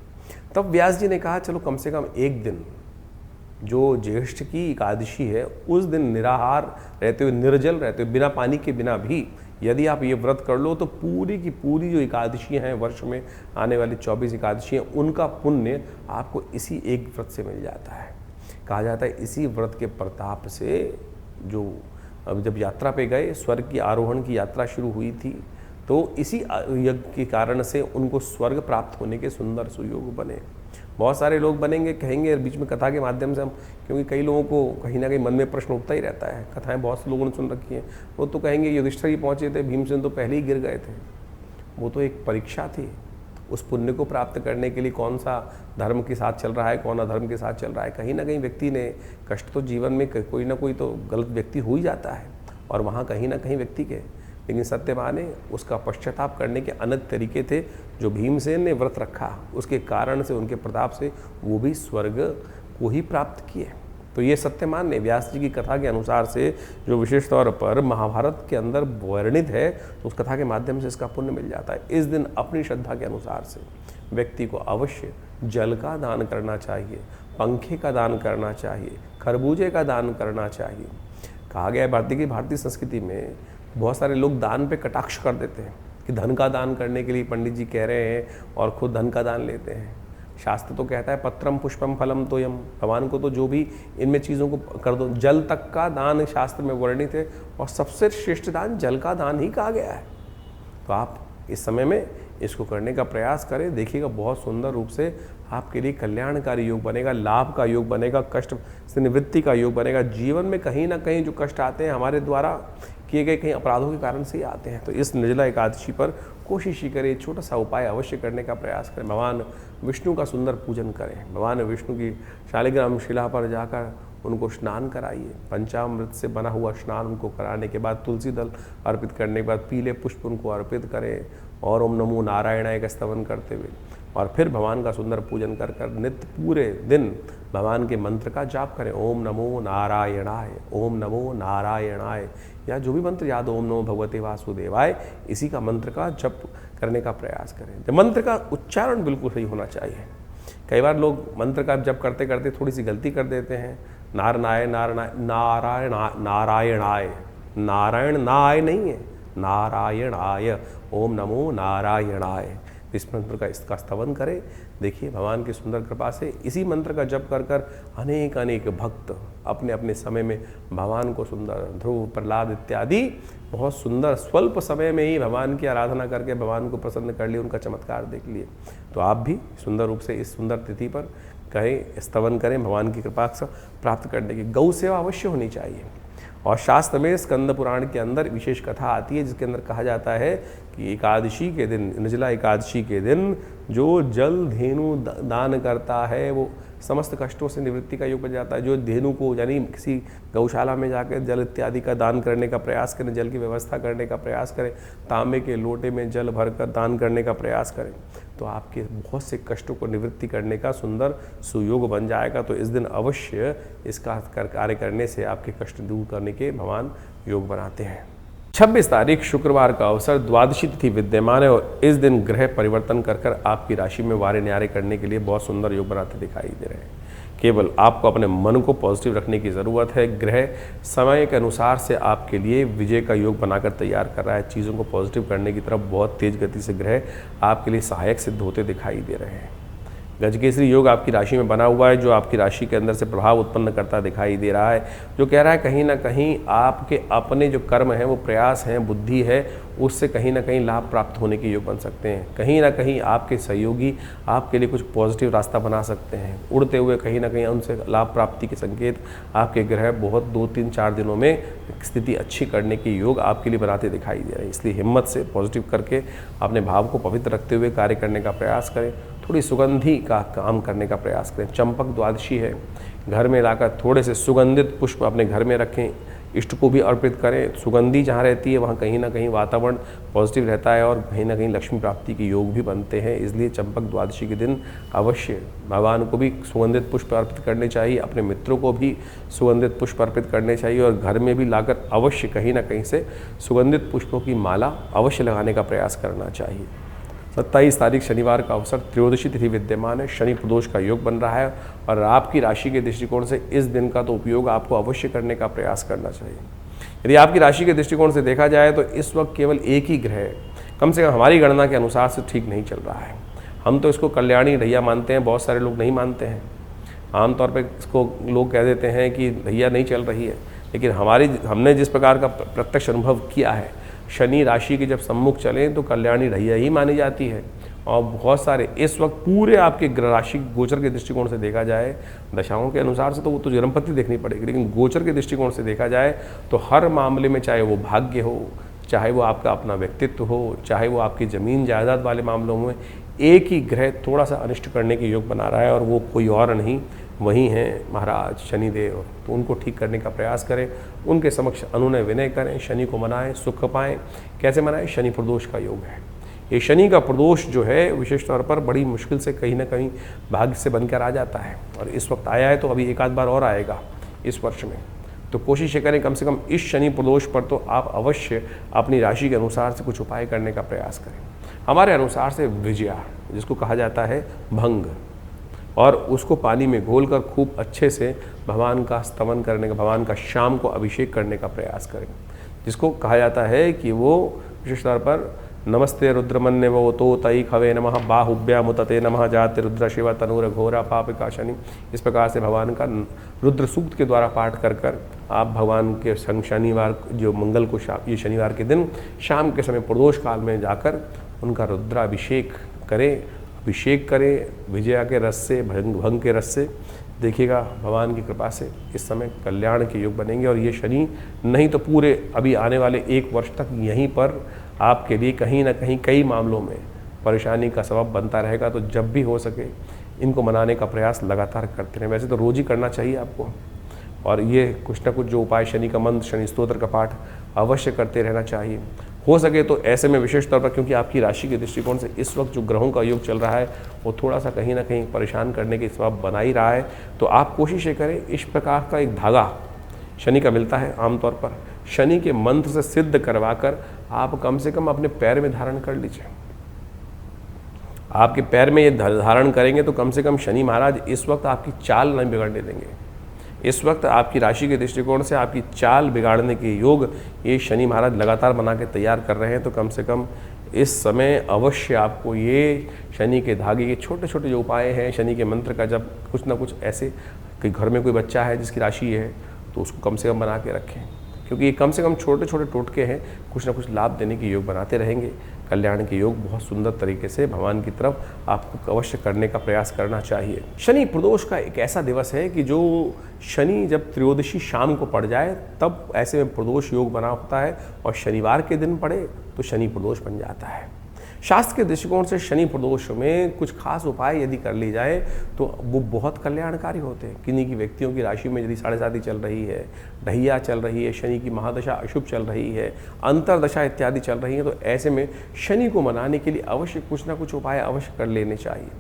तब व्यास जी ने कहा चलो कम से कम एक दिन, जो ज्येष्ठ की एकादशी है, उस दिन निराहार रहते हुए, निर्जल रहते हुए, बिना पानी के बिना भी यदि आप ये व्रत कर लो तो पूरी की पूरी जो एकादशी हैं, वर्ष में आने वाली 24 एकादशी हैं, उनका पुण्य आपको इसी एक व्रत से मिल जाता है। कहा जाता है इसी व्रत के प्रताप से जो अब जब यात्रा पे गए, स्वर्ग की आरोहण की यात्रा शुरू हुई थी, तो इसी यज्ञ के कारण से उनको स्वर्ग प्राप्त होने के सुंदर सुयोग बने। बहुत सारे लोग बनेंगे, कहेंगे बीच में कथा के माध्यम से हम, क्योंकि कई लोगों को कहीं ना कहीं मन में प्रश्न उठता ही रहता है, कथाएं बहुत से लोगों ने सुन रखी हैं, वो तो कहेंगे युधिष्ठिर ही पहुँचे थे, भीमसेन तो पहले ही गिर गए थे। वो तो एक परीक्षा थी, उस पुण्य को प्राप्त करने के लिए कौन सा धर्म के साथ चल रहा है, कौन अधर्म के साथ चल रहा है। कहीं ना कहीं व्यक्ति ने कष्ट तो जीवन में कोई ना कोई तो गलत व्यक्ति हो ही जाता है, और वहाँ कहीं ना कहीं व्यक्ति के, लेकिन सत्यवान उसका पश्चाताप करने के अनेक तरीके थे। जो भीमसेन ने व्रत रखा, उसके कारण से, उनके प्रताप से वो भी स्वर्ग को ही प्राप्त किए। तो ये सत्यवान ने व्यास जी की कथा के अनुसार से जो विशेष तौर पर महाभारत के अंदर वर्णित है, तो उस कथा के माध्यम से इसका पुण्य मिल जाता है। इस दिन अपनी श्रद्धा के अनुसार से व्यक्ति को अवश्य जल का दान करना चाहिए, पंखे का दान करना चाहिए, खरबूजे का दान करना चाहिए। कहा गया है भारतीय संस्कृति में बहुत सारे लोग दान पे कटाक्ष कर देते हैं कि धन का दान करने के लिए पंडित जी कह रहे हैं और खुद धन का दान लेते हैं। शास्त्र तो कहता है पत्रम पुष्पम फलम तोयम, भगवान को तो जो भी इनमें चीज़ों को कर दो, जल तक का दान शास्त्र में वर्णित है, और सबसे श्रेष्ठ दान जल का दान ही कहा गया है। तो आप इस समय में इसको करने का प्रयास करें, देखिएगा बहुत सुंदर रूप से आपके लिए कल्याणकारी योग बनेगा, लाभ का योग बनेगा, कष्ट से निवृत्ति का योग बनेगा। जीवन में कहीं ना कहीं जो कष्ट आते हैं हमारे द्वारा किए गए कहीं अपराधों के कारण से ही आते हैं। तो इस निर्जला एकादशी पर कोशिश ही करें, छोटा सा उपाय अवश्य करने का प्रयास करें। भगवान विष्णु का सुंदर पूजन करें, भगवान विष्णु की शालिग्राम शिला पर जाकर उनको स्नान कराइए, पंचामृत से बना हुआ स्नान उनको कराने के बाद तुलसी दल अर्पित करने के बाद पीले पुष्प उनको अर्पित करें, और ओम नमो नारायणाय का स्तवन करते हुए, और फिर भगवान का सुंदर पूजन कर कर नित्य पूरे दिन भगवान के मंत्र का जाप करें। ओम नमो नारायणाय, ओम नमो नारायणाय, या जो भी मंत्र याद, ओम नमो भगवते वासुदेवाय, इसी का मंत्र का जप करने का प्रयास करें। जब मंत्र का उच्चारण बिल्कुल सही होना चाहिए। कई बार लोग मंत्र का जप करते करते थोड़ी सी गलती कर देते हैं, नारायण नारायणाय, नारायण नाय नहीं है, नारायणाय, ओम नमो नारायणाय, इस मंत्र का इसका स्तवन करें। देखिए भगवान की सुंदर कृपा से इसी मंत्र का जप कर कर अनेक अनेक भक्त अपने अपने समय में भगवान को सुंदर, ध्रुव, प्रहलाद इत्यादि बहुत सुंदर स्वल्प समय में ही भगवान की आराधना करके भगवान को प्रसन्न कर लिए, उनका चमत्कार देख लिए। तो आप भी सुंदर रूप से इस सुंदर तिथि पर कहें, स्तवन करें, भगवान की कृपा से प्राप्त करने की। गौ सेवा अवश्य होनी चाहिए, और शास्त्र में स्कंद पुराण के अंदर विशेष कथा आती है जिसके अंदर कहा जाता है कि एकादशी के दिन, निर्जला एकादशी के दिन जो जल धेनु दान करता है वो समस्त कष्टों से निवृत्ति का योग बन जाता है। जो धेनु को, यानी किसी गौशाला में जाकर जल इत्यादि का दान करने का प्रयास करें, जल की व्यवस्था करने का प्रयास करें, तांबे के लोटे में जल भरकर दान करने का प्रयास करें, तो आपके बहुत से कष्टों को निवृत्ति करने का सुंदर सुयोग बन जाएगा। तो इस दिन अवश्य इसका कार्य करने से आपके कष्ट दूर करने के भगवान योग बनाते हैं। 26 तारीख शुक्रवार का अवसर, द्वादशी तिथि विद्यमान है, और इस दिन ग्रह परिवर्तन कर कर आपकी राशि में वारे न्यारे करने के लिए बहुत सुंदर योग बनाते दिखाई दे रहे हैं। केवल आपको अपने मन को पॉजिटिव रखने की ज़रूरत है। ग्रह समय के अनुसार से आपके लिए विजय का योग बनाकर तैयार कर रहा है। चीज़ों को पॉजिटिव करने की तरफ बहुत तेज गति से ग्रह आपके लिए सहायक सिद्ध होते दिखाई दे रहे हैं। गजकेसरी योग आपकी राशि में बना हुआ है, जो आपकी राशि के अंदर से प्रभाव उत्पन्न करता दिखाई दे रहा है, जो कह रहा है कहीं ना कहीं आपके अपने जो कर्म हैं, वो प्रयास हैं, बुद्धि है, उससे कहीं ना कहीं लाभ प्राप्त होने के योग बन सकते हैं। कहीं ना कहीं आपके सहयोगी आपके लिए कुछ पॉजिटिव रास्ता बना सकते हैं। उड़ते हुए कहीं ना कहीं उनसे लाभ प्राप्ति के संकेत आपके ग्रह बहुत 2-3-4 दिनों में स्थिति अच्छी करने के योग आपके लिए बनाते दिखाई दे रहे हैं। इसलिए हिम्मत से पॉजिटिव करके अपने भाव को पवित्र रखते हुए कार्य करने का प्रयास करें। थोड़ी सुगंधी का काम करने का प्रयास करें। चंपक द्वादशी है, घर में लाकर थोड़े से सुगंधित पुष्प अपने घर में रखें, इष्ट को भी अर्पित करें। सुगंधी जहाँ रहती है वहाँ कहीं ना कहीं वातावरण पॉजिटिव रहता है और कहीं ना कहीं लक्ष्मी प्राप्ति के योग भी बनते हैं। इसलिए चंपक द्वादशी के दिन अवश्य भगवान को भी सुगंधित पुष्प अर्पित करने चाहिए, अपने मित्रों को भी सुगंधित पुष्प अर्पित करने चाहिए, और घर में भी लाकर अवश्य कहीं ना कहीं से सुगंधित पुष्पों की माला अवश्य लगाने का प्रयास करना चाहिए। 27 तारीख शनिवार का अवसर, त्रयोदशी तिथि विद्यमान है, शनि प्रदोष का योग बन रहा है, और आपकी राशि के दृष्टिकोण से इस दिन का तो उपयोग आपको अवश्य करने का प्रयास करना चाहिए। यदि आपकी राशि के दृष्टिकोण से देखा जाए तो इस वक्त केवल एक ही ग्रह कम से कम हमारी गणना के अनुसार से ठीक नहीं चल रहा है। हम तो इसको कल्याणी ढैया मानते हैं, बहुत सारे लोग नहीं मानते हैं। आमतौर पर इसको लोग कह देते हैं कि ढैया नहीं चल रही है, लेकिन हमने जिस प्रकार का प्रत्यक्ष अनुभव किया है, शनि राशि के जब सम्मुख चलें तो कल्याणी ढैया ही मानी जाती है। और बहुत सारे इस वक्त पूरे आपके ग्रह राशि गोचर के दृष्टिकोण से देखा जाए, दशाओं के अनुसार से तो वो तो जन्मपति देखनी पड़ेगी, लेकिन गोचर के दृष्टिकोण से देखा जाए तो हर मामले में, चाहे वो भाग्य हो, चाहे वो आपका अपना व्यक्तित्व हो, चाहे वो आपकी ज़मीन जायदाद वाले मामलों में, एक ही ग्रह थोड़ा सा अनिष्ट करने के योग बना रहा है, और वो कोई और नहीं, वही हैं महाराज शनिदेव। तो उनको ठीक करने का प्रयास करें, उनके समक्ष अनुनय विनय करें, शनि को मनाएं, सुख पाएं। कैसे मनाएं? शनि प्रदोष का योग है। ये शनि का प्रदोष जो है विशेष तौर पर बड़ी मुश्किल से कहीं ना कहीं भाग्य से बनकर आ जाता है, और इस वक्त आया है तो अभी एक आध बार और आएगा इस वर्ष में। तो कोशिश करें कम से कम इस शनि प्रदोष पर तो आप अवश्य अपनी राशि के अनुसार से कुछ उपाय करने का प्रयास करें। हमारे अनुसार से विजया, जिसको कहा जाता है भंग, और उसको पानी में घोलकर खूब अच्छे से भगवान का स्तवन करने का, भगवान का शाम को अभिषेक करने का प्रयास करें, जिसको कहा जाता है कि वो विशेष तौर पर नमस्ते रुद्रमन्य वो तो तई खवे नमः बाहुभ्या मुतते नमः जाति रुद्र शिव तनूर घोरा पापिका शनि, इस प्रकार से भगवान का रुद्र सूक्त के द्वारा पाठ कर कर आप भगवान के संग शनिवार, जो मंगल को ये शनिवार के दिन शाम के समय प्रदोष काल में जाकर उनका रुद्राभिषेक करें, अभिषेक करें विजया के रस से, भंग के रस से। देखिएगा भगवान की कृपा से इस समय कल्याण के योग बनेंगे, और ये शनि नहीं तो पूरे अभी आने वाले 1 वर्ष तक यहीं पर आपके लिए कहीं ना कहीं कई मामलों में परेशानी का सबब बनता रहेगा। तो जब भी हो सके इनको मनाने का प्रयास लगातार करते रहें। वैसे तो रोज़ ही करना चाहिए आपको, और ये कुछ ना कुछ जो उपाय, शनि का मंत्र, शनि स्तोत्र का पाठ अवश्य करते रहना चाहिए। हो सके तो ऐसे में विशेष तौर पर, क्योंकि आपकी राशि के दृष्टिकोण से इस वक्त जो ग्रहों का योग चल रहा है वो थोड़ा सा कहीं ना कहीं परेशान करने के सबब बना ही रहा है, तो आप कोशिश ये करें, इस प्रकार का एक धागा शनि का मिलता है आमतौर पर, शनि के मंत्र से सिद्ध करवाकर आप कम से कम अपने पैर में धारण कर लीजिए। आपके पैर में ये धारण करेंगे तो कम से कम शनि महाराज इस वक्त आपकी चाल नहीं बिगड़ने देंगे। इस वक्त आपकी राशि के दृष्टिकोण से आपकी चाल बिगाड़ने के योग ये शनि महाराज लगातार बना के तैयार कर रहे हैं। तो कम से कम इस समय अवश्य आपको ये शनि के धागे के छोटे छोटे जो उपाय हैं, शनि के मंत्र का, जब कुछ ना कुछ ऐसे कि घर में कोई बच्चा है जिसकी राशि है तो उसको कम से कम बना के रखें, क्योंकि ये कम से कम छोटे छोटे टोटके हैं, कुछ ना कुछ लाभ देने के योग बनाते रहेंगे। कल्याण के योग बहुत सुंदर तरीके से भगवान की तरफ आपको अवश्य करने का प्रयास करना चाहिए। शनि प्रदोष का एक ऐसा दिवस है कि जो शनि जब त्रयोदशी शाम को पड़ जाए तब ऐसे में प्रदोष योग बना होता है, और शनिवार के दिन पड़े तो शनि प्रदोष बन जाता है। शास्त्र के दृष्टिकोण से शनि प्रदोष में कुछ खास उपाय यदि कर ली जाए तो वो बहुत कल्याणकारी होते हैं। किन्हीं की व्यक्तियों की राशि में यदि 7.5 चल रही है, ढैया चल रही है, शनि की महादशा अशुभ चल रही है, अंतरदशा इत्यादि चल रही है, तो ऐसे में शनि को मनाने के लिए अवश्य कुछ ना कुछ उपाय अवश्य कर लेने चाहिए।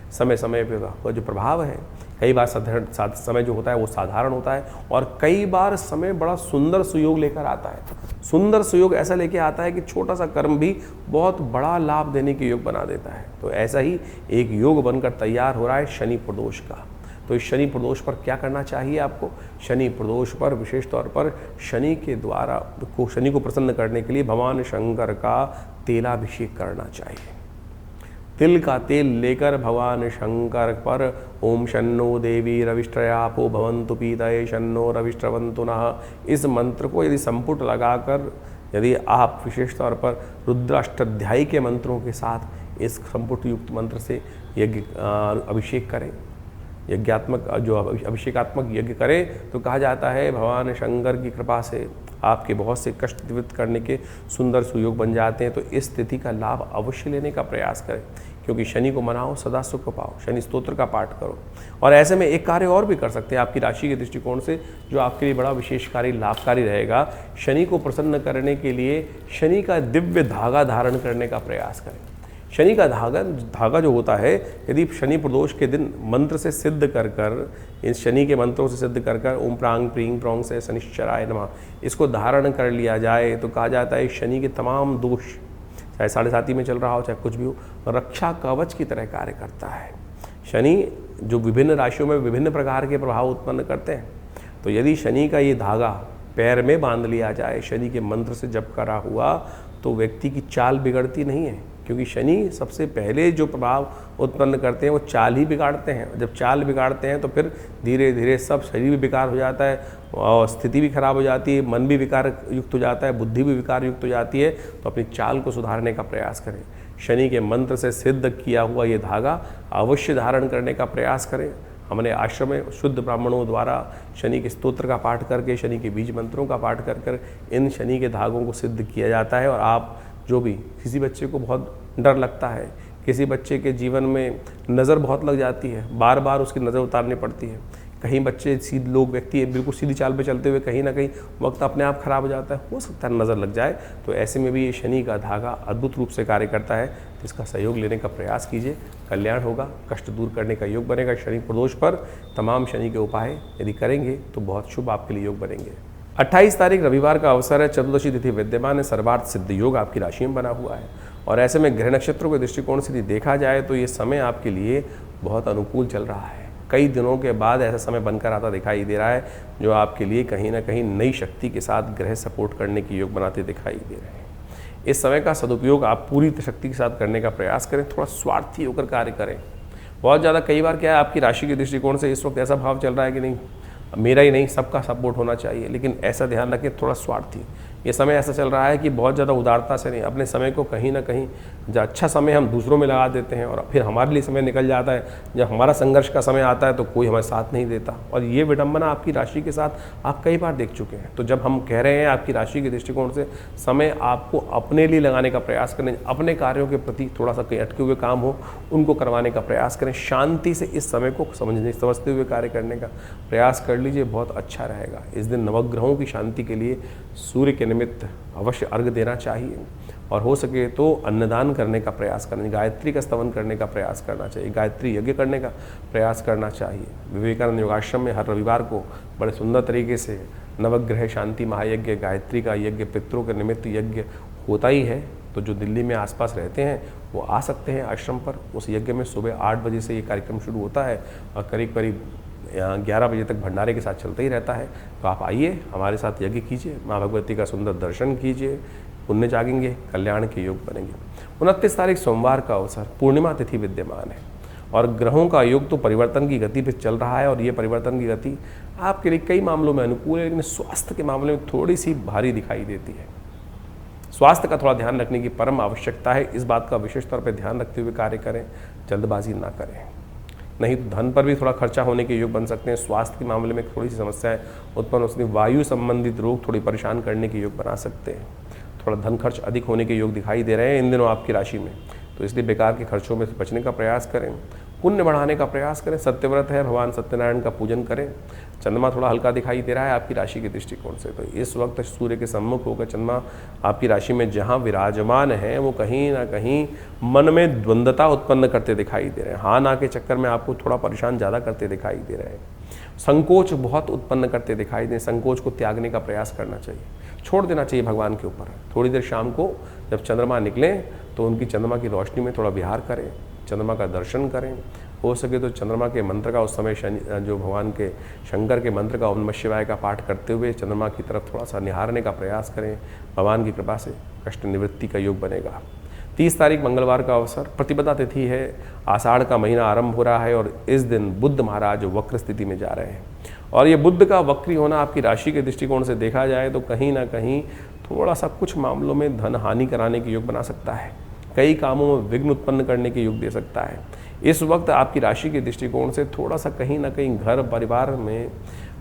समय समय पर जो प्रभाव है, कई बार समय जो होता है वो साधारण होता है, और कई बार समय बड़ा सुंदर सुयोग लेकर आता है। सुंदर सुयोग ऐसा लेके आता है कि छोटा सा कर्म भी बहुत बड़ा लाभ देने के योग बना देता है। तो ऐसा ही एक योग बनकर तैयार हो रहा है शनि प्रदोष का। तो इस शनि प्रदोष पर क्या करना चाहिए आपको? शनि प्रदोष पर विशेष तौर पर शनि के द्वारा शनि को प्रसन्न करने के लिए भगवान शंकर का तेलाभिषेक करना चाहिए। तिल का तेल लेकर भगवान शंकर पर ओम शन्नो देवी रविष्ट्रयापो भवन्तु पीतये शन्नो रविष्ट्रवन्तु नः, इस मंत्र को यदि संपुट लगाकर यदि आप विशेष तौर पर रुद्राष्टाध्यायी के मंत्रों के साथ इस संपुट युक्त मंत्र से यज्ञ अभिषेक करें, यज्ञात्मक जो अभिषेकात्मक यज्ञ करें, तो कहा जाता है भगवान शंकर की कृपा से आपके बहुत से कष्ट निवृत्त करने के सुंदर सुयोग बन जाते हैं। तो इस स्थिति का लाभ अवश्य लेने का प्रयास करें, क्योंकि शनि को मनाओ, सदा सुख पाओ, शनि स्तोत्र का पाठ करो। और ऐसे में एक कार्य और भी कर सकते हैं आपकी राशि के दृष्टिकोण से, जो आपके लिए बड़ा विशेषकारी लाभकारी रहेगा। शनि को प्रसन्न करने के लिए शनि का दिव्य धागा धारण करने का प्रयास करें। शनि का धागा जो होता है, यदि शनि प्रदोष के दिन मंत्र से सिद्ध कर कर, इस शनि के मंत्रों से सिद्ध कर कर ओम प्रांग प्रींग प्रोंग से शनिश्चराय नमः, इसको धारण कर लिया जाए तो कहा जाता है शनि के तमाम दोष, चाहे 7.5 में चल रहा हो चाहे कुछ भी हो, रक्षा कवच की तरह कार्य करता है। शनि जो विभिन्न राशियों में विभिन्न प्रकार के प्रभाव उत्पन्न करते हैं, तो यदि शनि का ये धागा पैर में बांध लिया जाए शनि के मंत्र से जप करा हुआ, तो व्यक्ति की चाल बिगड़ती नहीं है। क्योंकि शनि सबसे पहले जो प्रभाव उत्पन्न करते हैं वो चाल ही बिगाड़ते हैं। जब चाल बिगाड़ते हैं तो फिर धीरे धीरे सब शरीर भी विकार हो जाता है और स्थिति भी खराब हो जाती है, मन भी विकार युक्त हो जाता है, बुद्धि भी विकार युक्त हो जाती है। तो अपनी चाल को सुधारने का प्रयास करें। शनि के मंत्र से सिद्ध किया हुआ ये धागा अवश्य धारण करने का प्रयास करें। हमने आश्रम में शुद्ध ब्राह्मणों द्वारा शनि के स्तोत्र का पाठ करके, शनि के बीज मंत्रों का पाठ कर कर इन शनि के धागों को सिद्ध किया जाता है। और आप जो भी किसी बच्चे को बहुत डर लगता है, किसी बच्चे के जीवन में नज़र बहुत लग जाती है, बार बार उसकी नज़र उतारनी पड़ती है, कहीं बच्चे सीधे लोग व्यक्ति बिल्कुल सीधी चाल पे चलते हुए कहीं ना कहीं वक्त अपने आप खराब हो जाता है, हो सकता है नज़र लग जाए। तो ऐसे में भी ये शनि का धागा अद्भुत रूप से कार्य करता है। तो इसका सहयोग लेने का प्रयास कीजिए, कल्याण होगा, कष्ट दूर करने का योग बनेगा। शनि प्रदोष पर तमाम शनि के उपाय यदि करेंगे तो बहुत शुभ आपके लिए योग बनेंगे। 28 तारीख रविवार का अवसर है, चतुर्दशी तिथि विद्यमान है, सर्वार्थ सिद्ध योग आपकी राशि में बना हुआ है। और ऐसे में ग्रह नक्षत्रों के दृष्टिकोण से यदि देखा जाए तो ये समय आपके लिए बहुत अनुकूल चल रहा है। कई दिनों के बाद ऐसा समय बनकर आता दिखाई दे रहा है जो आपके लिए कहीं ना कहीं नई शक्ति के साथ ग्रह सपोर्ट करने की योग बनाते दिखाई दे रहे हैं। इस समय का सदुपयोग आप पूरी शक्ति के साथ करने का प्रयास करें, थोड़ा स्वार्थी होकर कार्य करें। बहुत ज़्यादा कई बार क्या है, आपकी राशि के दृष्टिकोण से इस वक्त ऐसा भाव चल रहा है कि नहीं मेरा ही नहीं सबका सपोर्ट होना चाहिए, लेकिन ऐसा ध्यान रखें थोड़ा स्वार्थी। ये समय ऐसा चल रहा है कि बहुत ज़्यादा उदारता से नहीं, अपने समय को कहीं ना कहीं जो अच्छा समय हम दूसरों में लगा देते हैं और फिर हमारे लिए समय निकल जाता है। जब हमारा संघर्ष का समय आता है तो कोई हमारे साथ नहीं देता। और ये विडंबना आपकी राशि के साथ आप कई बार देख चुके हैं। तो जब हम कह रहे हैं आपकी राशि के दृष्टिकोण से समय आपको अपने लिए लगाने का प्रयास करें, अपने कार्यों के प्रति थोड़ा सा कहीं अटके हुए काम हो उनको करवाने का प्रयास करें, शांति से इस समय को समझते हुए कार्य करने का प्रयास कर लीजिए, बहुत अच्छा रहेगा। इस दिन नवग्रहों की शांति के लिए सूर्य के निमित्त अवश्य अर्घ देना चाहिए और हो सके तो अन्नदान करने का प्रयास करना, गायत्री का स्तवन करने का प्रयास करना चाहिए, गायत्री यज्ञ करने का प्रयास करना चाहिए। विवेकानंद योगाश्रम में हर रविवार को बड़े सुंदर तरीके से नवग्रह शांति महायज्ञ, गायत्री का यज्ञ, पितरों के निमित्त यज्ञ होता ही है। तो जो दिल्ली में आसपास रहते हैं वो आ सकते हैं आश्रम पर। उस यज्ञ में सुबह 8 बजे से ये कार्यक्रम शुरू होता है और करीब करीब 11 बजे तक भंडारे के साथ चलता ही रहता है। तो आप आइए, हमारे साथ यज्ञ कीजिए, माँ भगवती का सुंदर दर्शन कीजिए, पुण्य जागेंगे, कल्याण के योग बनेंगे। 29 तारीख सोमवार का अवसर, पूर्णिमा तिथि विद्यमान है और ग्रहों का योग तो परिवर्तन की गति पे चल रहा है। और ये परिवर्तन की गति आपके लिए कई मामलों में अनुकूल है, लेकिन स्वास्थ्य के मामले में थोड़ी सी भारी दिखाई देती है। स्वास्थ्य का थोड़ा ध्यान रखने की परम आवश्यकता है। इस बात का विशेष तौर पर ध्यान रखते हुए कार्य करें, जल्दबाजी ना करें, नहीं तो धन पर भी थोड़ा खर्चा होने के योग बन सकते हैं। स्वास्थ्य के मामले में थोड़ी सी समस्याएं उत्पन्न हो सकती हैं। वायु संबंधित रोग थोड़ी परेशान करने के योग बना सकते हैं। थोड़ा धन खर्च अधिक होने के योग दिखाई दे रहे हैं इन दिनों आपकी राशि में, तो इसलिए बेकार के खर्चों में बचने का प्रयास करें, पुण्य बढ़ाने का प्रयास करें। सत्यव्रत है, भगवान सत्यनारायण का पूजन करें। चंद्रमा थोड़ा हल्का दिखाई दे रहा है आपकी राशि के दृष्टिकोण से, तो इस वक्त सूर्य के सम्मुख होकर चंद्रमा आपकी राशि में जहाँ विराजमान है वो कहीं ना कहीं मन में द्वंद्वता उत्पन्न करते दिखाई दे रहे हैं। हाँ ना के चक्कर में आपको थोड़ा परेशान ज़्यादा करते दिखाई दे रहे हैं। संकोच बहुत उत्पन्न करते दिखाई दे, संकोच को त्यागने का प्रयास करना चाहिए, छोड़ देना चाहिए भगवान के ऊपर। थोड़ी देर शाम को जब चंद्रमा निकलें तो उनकी चंद्रमा की रोशनी में थोड़ा विहार करें, चंद्रमा का दर्शन करें। हो सके तो चंद्रमा के मंत्र का उस समय जो भगवान के शंकर के मंत्र का ओम नमः शिवाय का पाठ करते हुए चंद्रमा की तरफ थोड़ा सा निहारने का प्रयास करें। भगवान की कृपा से कष्ट निवृत्ति का योग बनेगा। 30 तारीख मंगलवार का अवसर, प्रतिपदा तिथि है, आषाढ़ का महीना आरंभ हो रहा है और इस दिन बुद्ध महाराज वक्र स्थिति में जा रहे हैं। और ये बुद्ध का वक्री होना आपकी राशि के दृष्टिकोण से देखा जाए तो कहीं ना कहीं थोड़ा सा कुछ मामलों में धन हानि कराने के योग बना सकता है, कई कामों में विघ्न उत्पन्न करने के योग दे सकता है। इस वक्त आपकी राशि के दृष्टिकोण से थोड़ा सा कहीं ना कहीं घर परिवार में,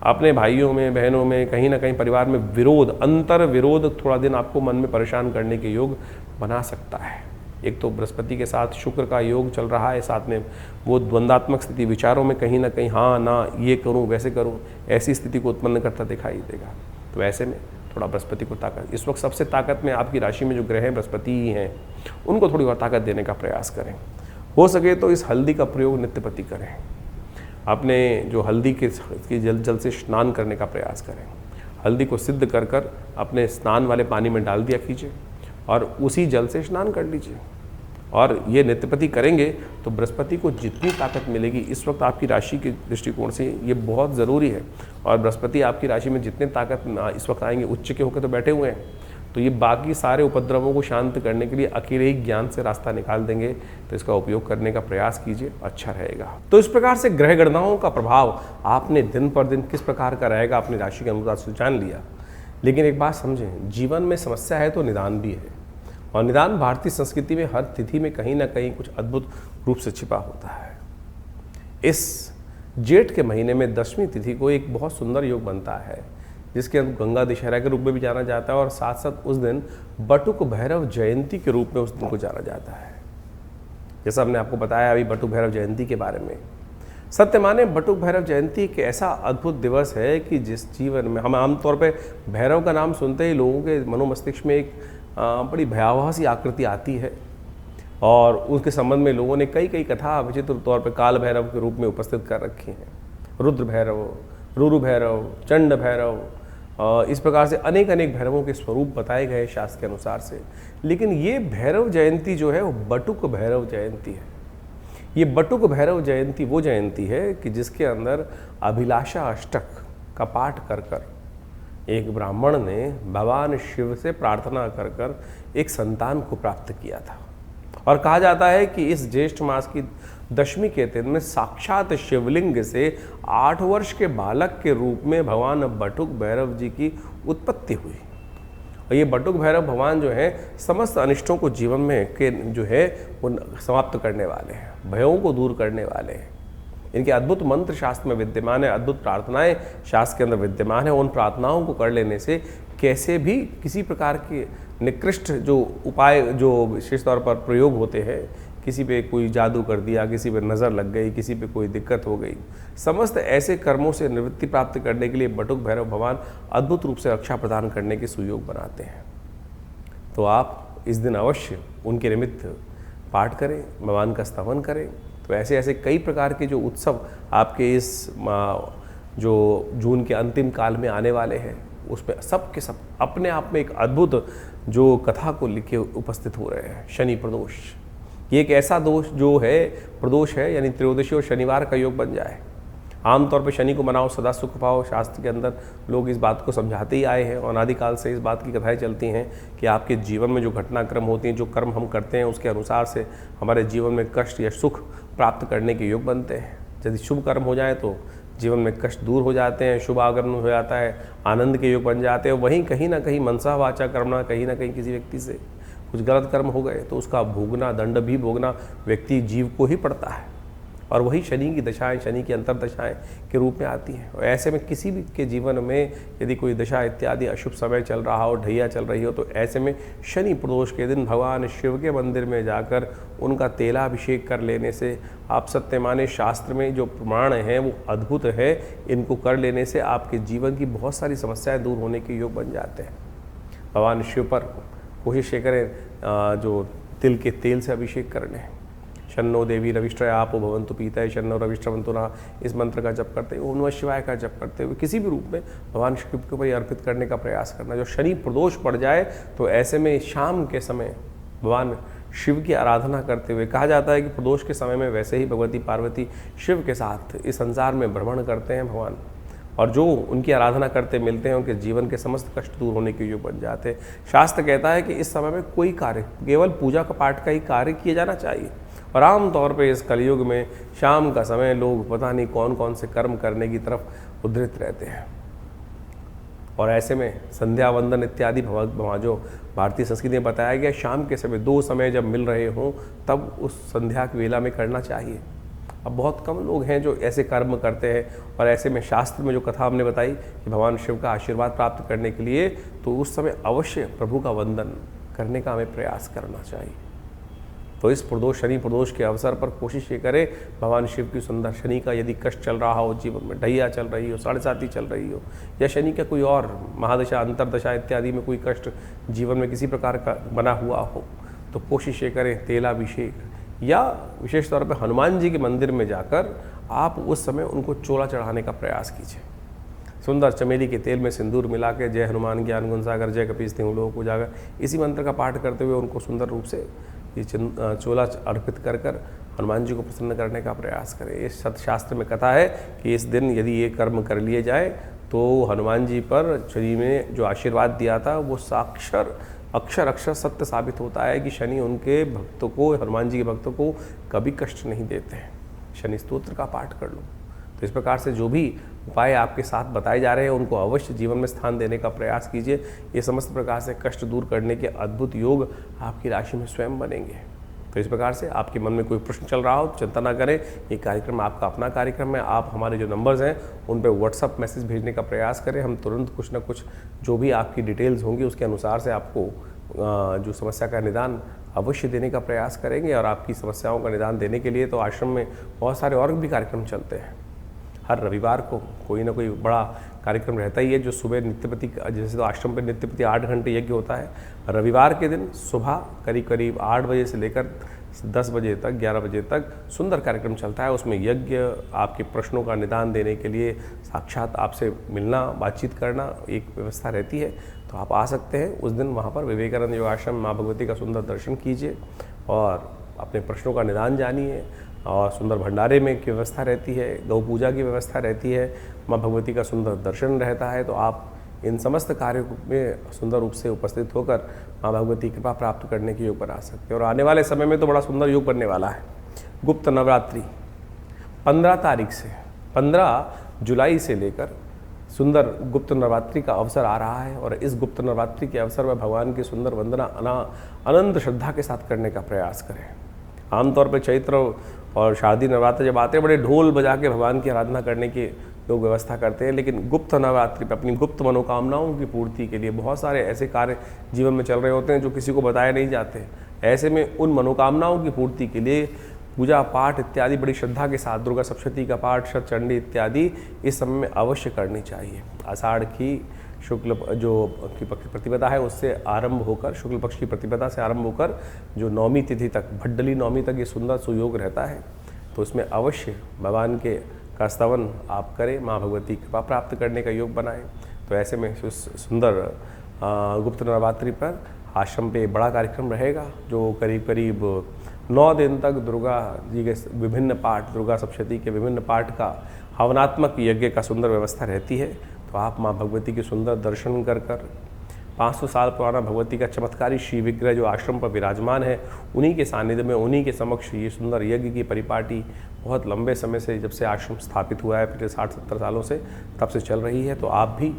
अपने भाइयों में, बहनों में, कहीं ना कहीं परिवार में विरोध, अंतर विरोध थोड़ा दिन आपको मन में परेशान करने के योग बना सकता है। एक तो बृहस्पति के साथ शुक्र का योग चल रहा है, साथ में वो द्वंद्वात्मक स्थिति, विचारों में कहीं ना कहीं हाँ ना, ये करूँ वैसे करूँ, ऐसी स्थिति को उत्पन्न करता दिखाई देगा। तो ऐसे में थोड़ा बृहस्पति को ताकत, इस वक्त सबसे ताकत में आपकी राशि में जो ग्रह हैं बृहस्पति ही हैं, उनको थोड़ी और ताकत देने का प्रयास करें। हो सके तो इस हल्दी का प्रयोग नित्यपति करें। अपने जो हल्दी के जल से स्नान करने का प्रयास करें। हल्दी को सिद्ध कर कर अपने स्नान वाले पानी में डाल दिया कीजिए और उसी जल से स्नान कर लीजिए। और ये नित्यपति करेंगे तो बृहस्पति को जितनी ताकत मिलेगी इस वक्त आपकी राशि के दृष्टिकोण से ये बहुत ज़रूरी है। और बृहस्पति आपकी राशि में जितने ताकत इस वक्त आएंगे, उच्च के होकर तो बैठे हुए हैं, तो ये बाकी सारे उपद्रवों को शांत करने के लिए अकेले ही ज्ञान से रास्ता निकाल देंगे। तो इसका उपयोग करने का प्रयास कीजिए, अच्छा रहेगा। तो इस प्रकार से ग्रह गणनाओं का प्रभाव आपने दिन पर दिन किस प्रकार का रहेगा अपनी राशि के अनुसार से जान लिया। लेकिन एक बात समझें, जीवन में समस्या है तो निदान भी है, और निदान भारतीय संस्कृति में हर तिथि में कहीं ना कहीं कुछ अद्भुत रूप से छिपा होता है। इस जेठ के महीने में 10वीं तिथि को एक बहुत सुंदर योग बनता है, जिसके अंदर गंगा दशहरा के रूप में भी जाना जाता है, और साथ साथ उस दिन बटुक भैरव जयंती के रूप में उस दिन को जाना जाता है। जैसा हमने आपको बताया अभी बटुक भैरव जयंती के बारे में, सत्य माने बटुक भैरव जयंती एक ऐसा अद्भुत दिवस है कि जिस जीवन में हम आमतौर पे भैरव का नाम सुनते ही लोगों के मनोमस्तिष्क में एक बड़ी भयावह सी आकृति आती है, और उसके संबंध में लोगों ने कई कई कथा विचित्र तौर पर काल भैरव के रूप में उपस्थित कर रखी हैं। रुद्र भैरव, रुरु भैरव, चंड भैरव, इस प्रकार से अनेक अनेक भैरवों के स्वरूप बताए गए शास्त्र के अनुसार से। लेकिन ये भैरव जयंती जो है वो बटुक भैरव जयंती है। ये बटुक भैरव जयंती वो जयंती है कि जिसके अंदर अभिलाषा अष्टक का पाठ कर कर एक ब्राह्मण ने भगवान शिव से प्रार्थना कर कर एक संतान को प्राप्त किया था। और कहा जाता है कि इस ज्येष्ठ मास की 10वीं के दिन में साक्षात शिवलिंग से 8 वर्ष के बालक के रूप में भगवान बटुक भैरव जी की उत्पत्ति हुई। और ये बटुक भैरव भगवान जो है समस्त अनिष्टों को जीवन में के जो है वो समाप्त करने वाले हैं, भयों को दूर करने वाले हैं। इनके अद्भुत मंत्र शास्त्र में विद्यमान है, अद्भुत प्रार्थनाएं शास्त्र के अंदर विद्यमान है। उन प्रार्थनाओं को कर लेने से कैसे भी किसी प्रकार के निकृष्ट जो उपाय जो विशेष तौर पर प्रयोग होते हैं, किसी पे कोई जादू कर दिया, किसी पे नज़र लग गई, किसी पे कोई दिक्कत हो गई, समस्त ऐसे कर्मों से निवृत्ति प्राप्त करने के लिए बटुक भैरव भगवान अद्भुत रूप से रक्षा प्रदान करने के सुयोग बनाते हैं। तो आप इस दिन अवश्य उनके निमित्त पाठ करें, भगवान का स्तवन करें। तो ऐसे ऐसे कई प्रकार के जो उत्सव आपके इस जो जून के अंतिम काल में आने वाले हैं, उसमें सब के सब अपने आप में एक अद्भुत जो कथा को लिखे उपस्थित हो रहे हैं। शनि प्रदोष, ये एक ऐसा दोष जो है प्रदोष है, यानी त्रयोदशी और शनिवार का योग बन जाए। आमतौर पर शनि को मनाओ सदा सुख पाओ, शास्त्र के अंदर लोग इस बात को समझाते ही आए हैं, और अनादिकाल से इस बात की कथाएं चलती हैं कि आपके जीवन में जो घटनाक्रम होती हैं, जो कर्म हम करते हैं, उसके अनुसार से हमारे जीवन में कष्ट या सुख प्राप्त करने के योग बनते हैं। यदि शुभ कर्म हो जाए तो जीवन में कष्ट दूर हो जाते हैं, शुभ आगमन हो जाता है, आनंद के योग बन जाते हैं। वहीं कहीं ना कहीं मनसा वाचा कर्मणा, कहीं ना कहीं किसी व्यक्ति से कुछ गलत कर्म हो गए तो उसका भोगना, दंड भी भोगना व्यक्ति जीव को ही पड़ता है, और वही शनि की दशाएं, शनि की अंतर्दशाएं के रूप में आती हैं। और ऐसे में किसी भी के जीवन में यदि कोई दशा इत्यादि अशुभ समय चल रहा हो, ढैया चल रही हो, तो ऐसे में शनि प्रदोष के दिन भगवान शिव के मंदिर में जाकर उनका तेलाभिषेक कर लेने से, आप सत्य माने शास्त्र में जो प्रमाण हैं वो अद्भुत है। इनको कर लेने से आपके जीवन की बहुत सारी समस्याएं दूर होने के योग बन जाते हैं। भगवान शिव पर कोशिश ये करें जो तिल के तेल से अभिषेक कर लें। शन्नो देवी रविष्ट्रय आपो भवन्तु पीतय शन्नो रविष्ट्रवन्तु नः, इस मंत्र का जप करते हुए, ओम नमः शिवाय का जप करते हुए किसी भी रूप में भगवान शिव के ऊपर अर्पित करने का प्रयास करना। जो शनि प्रदोष पड़ जाए तो ऐसे में शाम के समय भगवान शिव की आराधना करते हुए, कहा जाता है कि प्रदोष के समय में वैसे ही भगवती पार्वती शिव के साथ इस संसार में भ्रमण करते हैं भगवान, और जो उनकी आराधना करते मिलते हैं उनके जीवन के समस्त कष्ट दूर होने के योग बन जाते हैं। शास्त्र कहता है कि इस समय में कोई कार्य, केवल पूजा का पाठ का ही कार्य किया जाना चाहिए। और आम तौर पे इस कलयुग में शाम का समय लोग पता नहीं कौन कौन से कर्म करने की तरफ उद्धृत रहते हैं, और ऐसे में संध्या वंदन इत्यादि जो भारतीय संस्कृति में बताया गया, शाम के समय 2 समय जब मिल रहे हों तब उस संध्या की वेला में करना चाहिए। अब बहुत कम लोग हैं जो ऐसे कर्म करते हैं, और ऐसे में शास्त्र में जो कथा हमने बताई कि भगवान शिव का आशीर्वाद प्राप्त करने के लिए तो उस समय अवश्य प्रभु का वंदन करने का हमें प्रयास करना चाहिए। तो इस प्रदोष, शनि प्रदोष के अवसर पर कोशिश ये करें, भगवान शिव की सुंदर, शनि का यदि कष्ट चल रहा हो, जीवन में ढैया चल रही हो, 7.5 चल रही हो, या शनि का कोई और महादशा, अंतरदशा इत्यादि में कोई कष्ट जीवन में किसी प्रकार का बना हुआ हो, तो कोशिश ये करें तेलाभिषेक, या विशेष तौर पर हनुमान जी के मंदिर में जाकर आप उस समय उनको चोला चढ़ाने का प्रयास कीजिए। सुंदर चमेली के तेल में सिंदूर मिला के जय हनुमान ज्ञान गुण सागर जय कपीस तिहुँ लोक उजागर, इसी मंत्र का पाठ करते हुए उनको सुंदर रूप से ये चोला अर्पित कर कर हनुमान जी को प्रसन्न करने का प्रयास करें। इस शास्त्र में कथा है कि इस दिन यदि ये कर्म कर लिए जाए तो हनुमान जी पर शनि ने जो आशीर्वाद दिया था वो अक्षर सत्य साबित होता है कि शनि उनके भक्तों को, हनुमान जी के भक्तों को कभी कष्ट नहीं देते हैं। शनि स्तोत्र का पाठ कर लो। तो इस प्रकार से जो भी उपाय आपके साथ बताए जा रहे हैं उनको अवश्य जीवन में स्थान देने का प्रयास कीजिए। ये समस्त प्रकार से कष्ट दूर करने के अद्भुत योग आपकी राशि में स्वयं बनेंगे। तो इस प्रकार से आपके मन में कोई प्रश्न चल रहा हो तो चिंता ना करें, ये कार्यक्रम आपका अपना कार्यक्रम है। आप हमारे जो नंबर्स हैं उन पर व्हाट्सअप मैसेज भेजने का प्रयास करें। हम तुरंत कुछ ना कुछ जो भी आपकी डिटेल्स होंगी उसके अनुसार से आपको जो समस्या का निदान अवश्य देने का प्रयास करेंगे। और आपकी समस्याओं का निदान देने के लिए तो आश्रम में बहुत सारे और भी कार्यक्रम चलते हैं। हर रविवार को कोई ना कोई बड़ा कार्यक्रम रहता ही है जो सुबह नित्यपति, जैसे तो आश्रम पर नित्यपति 8 घंटे यज्ञ होता है। रविवार के दिन सुबह करीब 8 बजे से लेकर 10 बजे तक, 11 बजे तक सुंदर कार्यक्रम चलता है। उसमें यज्ञ, आपके प्रश्नों का निदान देने के लिए साक्षात आपसे मिलना, बातचीत करना एक व्यवस्था रहती है। तो आप आ सकते हैं उस दिन वहाँ पर विवेकानंद योग आश्रम माँ भगवती का सुंदर दर्शन कीजिए और अपने प्रश्नों का निदान जानिए। और सुंदर भंडारे में की व्यवस्था रहती है, गौ पूजा की व्यवस्था रहती है, माँ भगवती का सुंदर दर्शन रहता है। तो आप इन समस्त कार्यों में सुंदर रूप से उपस्थित होकर माँ भगवती कृपा प्राप्त करने के योग बना सकते हैं। और आने वाले समय में तो बड़ा सुंदर योग बनने वाला है। गुप्त नवरात्रि 15 तारीख से 15 जुलाई से लेकर सुंदर गुप्त नवरात्रि का अवसर आ रहा है। और इस गुप्त नवरात्रि के अवसर पर भगवान की सुंदर वंदना अनंत श्रद्धा के साथ करने का प्रयास करें। आमतौर पर चैत्र और शारदीय नवरात्र जब आते हैं बड़े ढोल बजा के भगवान की आराधना करने की लोग व्यवस्था करते हैं, लेकिन गुप्त नवरात्रि पर अपनी गुप्त मनोकामनाओं की पूर्ति के लिए बहुत सारे ऐसे कार्य जीवन में चल रहे होते हैं जो किसी को बताए नहीं जाते। ऐसे में उन मनोकामनाओं की पूर्ति के लिए पूजा पाठ इत्यादि बड़ी श्रद्धा के साथ दुर्गा सप्तशती का पाठ, शतचंडी इत्यादि इस समय में अवश्य करनी चाहिए। आषाढ़ की शुक्ल जो की प्रतिपदा है उससे आरंभ होकर, शुक्ल पक्ष की प्रतिपदा से आरंभ होकर जो नौमी तिथि तक, भड्डली नौमी तक ये सुंदर सुयोग रहता है। तो उसमें अवश्य भगवान के का स्तवन आप करें, माँ भगवती कृपा प्राप्त करने का योग बनाएं। तो ऐसे में सुंदर गुप्त नवरात्रि पर आश्रम पे बड़ा कार्यक्रम रहेगा जो करीब 9 दिन तक दुर्गा जी के विभिन्न पाठ, दुर्गा सप्तशती के विभिन्न पाठ का हवनात्मक यज्ञ का सुंदर व्यवस्था रहती है। तो आप माँ भगवती के सुंदर दर्शन कर 500 साल पुराना भगवती का चमत्कारी श्री विग्रह जो आश्रम पर विराजमान है, उन्हीं के सानिध्य में, उन्हीं के समक्ष ये सुंदर यज्ञ की परिपाटी बहुत लंबे समय से, जब से आश्रम स्थापित हुआ है पिछले 60-70 सालों से, तब से चल रही है। तो आप भी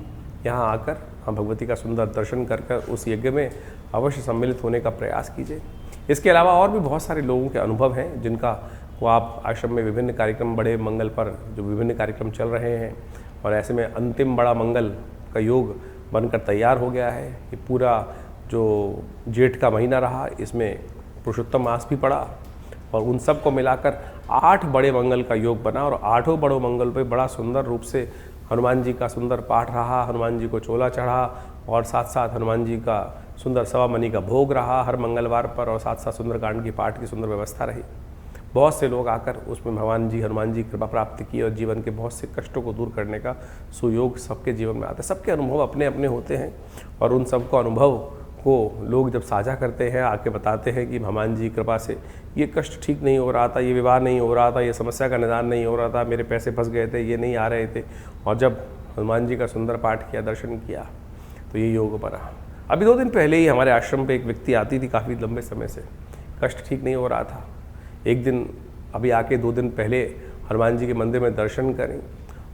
यहाँ आकर हम भगवती का सुंदर दर्शन कर उस यज्ञ में अवश्य सम्मिलित होने का प्रयास कीजिए। इसके अलावा और भी बहुत सारे लोगों के अनुभव हैं जिनका वो आप आश्रम में विभिन्न कार्यक्रम, बड़े मंगल पर जो विभिन्न कार्यक्रम चल रहे हैं और ऐसे में अंतिम बड़ा मंगल का योग बनकर तैयार हो गया है। ये पूरा जो जेठ का महीना रहा, इसमें पुरुषोत्तम मास भी पड़ा और उन सब को मिलाकर 8 बड़े मंगल का योग बना। और 8 बड़ों मंगल पे बड़ा सुंदर रूप से हनुमान जी का सुंदर पाठ रहा, हनुमान जी को चोला चढ़ा और साथ साथ हनुमान जी का सुंदर सवा मनी का भोग रहा हर मंगलवार पर, और साथ साथ सुंदरकांड की पाठ की सुंदर व्यवस्था रही। बहुत से लोग आकर उसमें भगवान जी, हनुमान जी कृपा प्राप्त की और जीवन के बहुत से कष्टों को दूर करने का सुयोग सबके जीवन में आता है। सबके अनुभव अपने अपने होते हैं और उन सबको अनुभव को लोग जब साझा करते हैं, आके बताते हैं कि हनुमान जी कृपा से ये कष्ट ठीक नहीं हो रहा था, ये विवाह नहीं हो रहा था, ये समस्या का निदान नहीं हो रहा था, मेरे पैसे फंस गए थे, ये नहीं आ रहे थे, और जब हनुमान जी का सुंदर पाठ किया, दर्शन किया, तो ये योग बना। अभी 2 दिन पहले ही हमारे आश्रम पे एक व्यक्ति आती थी काफ़ी लंबे समय से, कष्ट ठीक नहीं हो रहा था। एक दिन अभी आके 2 दिन पहले हनुमान जी के मंदिर में दर्शन करें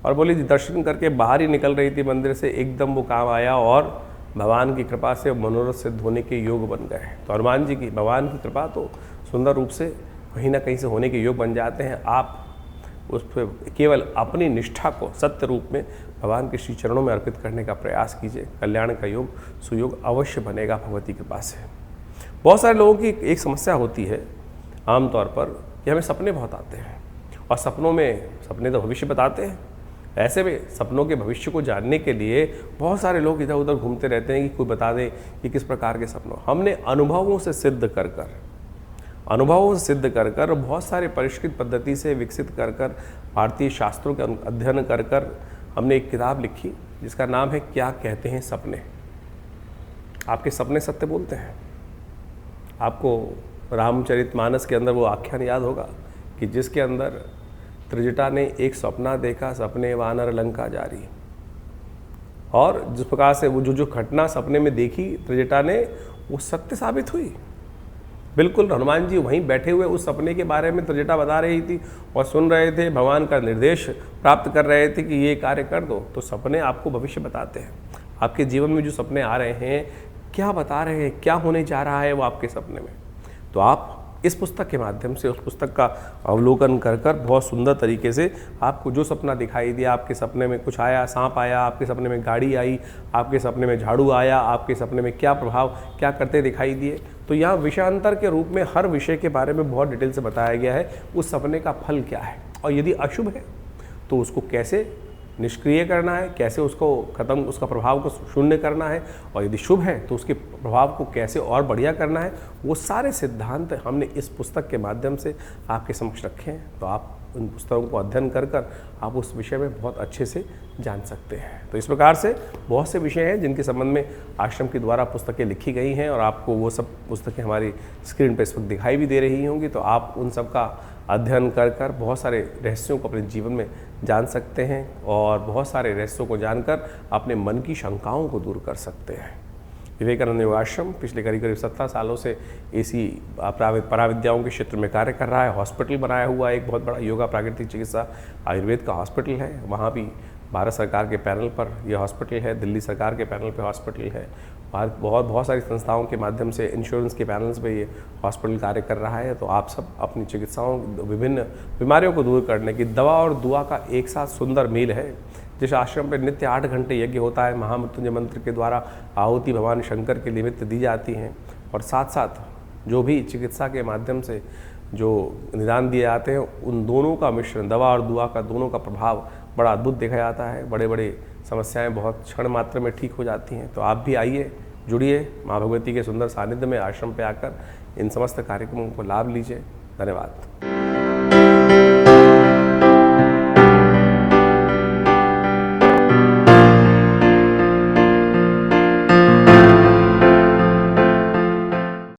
और बोली दर्शन करके बाहर ही निकल रही थी मंदिर से, एकदम वो काम आया और भगवान की कृपा से मनोरथ सिद्ध होने के योग बन गए। तो हनुमान जी की, भगवान की कृपा तो सुंदर रूप से कहीं ना कहीं से होने के योग बन जाते हैं। आप उस पर केवल अपनी निष्ठा को सत्य रूप में भगवान के श्री चरणों में अर्पित करने का प्रयास कीजिए, कल्याण का योग, सुयोग अवश्य बनेगा भगवती कृपा से। बहुत सारे लोगों की एक समस्या होती है आमतौर पर कि हमें सपने बहुत आते हैं और सपने तो भविष्य बताते हैं। ऐसे में सपनों के भविष्य को जानने के लिए बहुत सारे लोग इधर उधर घूमते रहते हैं कि कोई बता दे कि किस प्रकार के सपनों। हमने अनुभवों से सिद्ध कर बहुत सारे परिष्कृत पद्धति से विकसित कर भारतीय शास्त्रों के अध्ययन कर हमने एक किताब लिखी जिसका नाम है क्या कहते हैं सपने। आपके सपने सत्य बोलते हैं। आपको रामचरितमानस के अंदर वो आख्यान याद होगा कि जिसके अंदर त्रिजटा ने एक सपना देखा, सपने वानर लंका जारी। और जिस प्रकार से वो जो घटना सपने में देखी त्रिजटा ने, वो सत्य साबित हुई। बिल्कुल हनुमान जी वहीं बैठे हुए उस सपने के बारे में त्रिजटा बता रही थी और सुन रहे थे, भगवान का निर्देश प्राप्त कर रहे थे कि ये कार्य कर दो। तो सपने आपको भविष्य बताते हैं। आपके जीवन में जो सपने आ रहे हैं, क्या बता रहे हैं, क्या होने जा रहा है वो आपके सपने में। तो आप इस पुस्तक के माध्यम से उस पुस्तक का अवलोकन कर कर बहुत सुंदर तरीके से आपको जो सपना दिखाई दिया, आपके सपने में कुछ आया, सांप आया, आपके सपने में गाड़ी आई, आपके सपने में झाड़ू आया, आपके सपने में क्या प्रभाव क्या करते दिखाई दिए, तो यहाँ विषयांतर के रूप में हर विषय के बारे में बहुत डिटेल से बताया गया है। उस सपने का फल क्या है और यदि अशुभ है तो उसको कैसे निष्क्रिय करना है, कैसे उसको खत्म, उसका प्रभाव को शून्य करना है, और यदि शुभ है तो उसके प्रभाव को कैसे और बढ़िया करना है, वो सारे सिद्धांत हमने इस पुस्तक के माध्यम से आपके समक्ष रखे हैं। तो आप उन पुस्तकों को अध्ययन कर कर आप उस विषय में बहुत अच्छे से जान सकते हैं। तो इस प्रकार से बहुत से विषय हैं जिनके संबंध में आश्रम के द्वारा पुस्तकें लिखी गई हैं और आपको वो सब पुस्तकें हमारी स्क्रीन पर इस वक्त दिखाई भी दे रही होंगी। तो आप उन सब का अध्ययन कर कर बहुत सारे रहस्यों को अपने जीवन में जान सकते हैं और बहुत सारे रहस्यों को जानकर अपने मन की शंकाओं को दूर कर सकते हैं। विवेकानंद योगाश्रम पिछले करीब 17 सालों से इसी पराविद्याओं के क्षेत्र में कार्य कर रहा है। हॉस्पिटल बनाया हुआ है, एक बहुत बड़ा योगा प्राकृतिक चिकित्सा आयुर्वेद का हॉस्पिटल है। वहाँ भी भारत सरकार के पैनल पर यह हॉस्पिटल है, दिल्ली सरकार के पैनल पर हॉस्पिटल है, बहुत सारी संस्थाओं के माध्यम से इंश्योरेंस के पैनल्स पे ये हॉस्पिटल कार्य कर रहा है। तो आप सब अपनी चिकित्साओं, विभिन्न बीमारियों को दूर करने की दवा और दुआ का एक साथ सुंदर मेल है। जिस आश्रम पे नित्य 8 घंटे यज्ञ होता है, महामृत्युंजय मंत्र के द्वारा आहुति भगवान शंकर के निमित्त दी जाती हैं, और साथ साथ जो भी चिकित्सा के माध्यम से जो निदान दिए जाते हैं, उन दोनों का मिश्रण, दवा और दुआ का दोनों का प्रभाव बड़ा अद्भुत देखा जाता है। बड़े बड़े समस्याएं बहुत क्षण मात्र में ठीक हो जाती हैं। तो आप भी आइए, जुड़िए माँ भगवती के सुंदर सानिध्य में, आश्रम पे आकर इन समस्त कार्यक्रमों को लाभ लीजिए। धन्यवाद।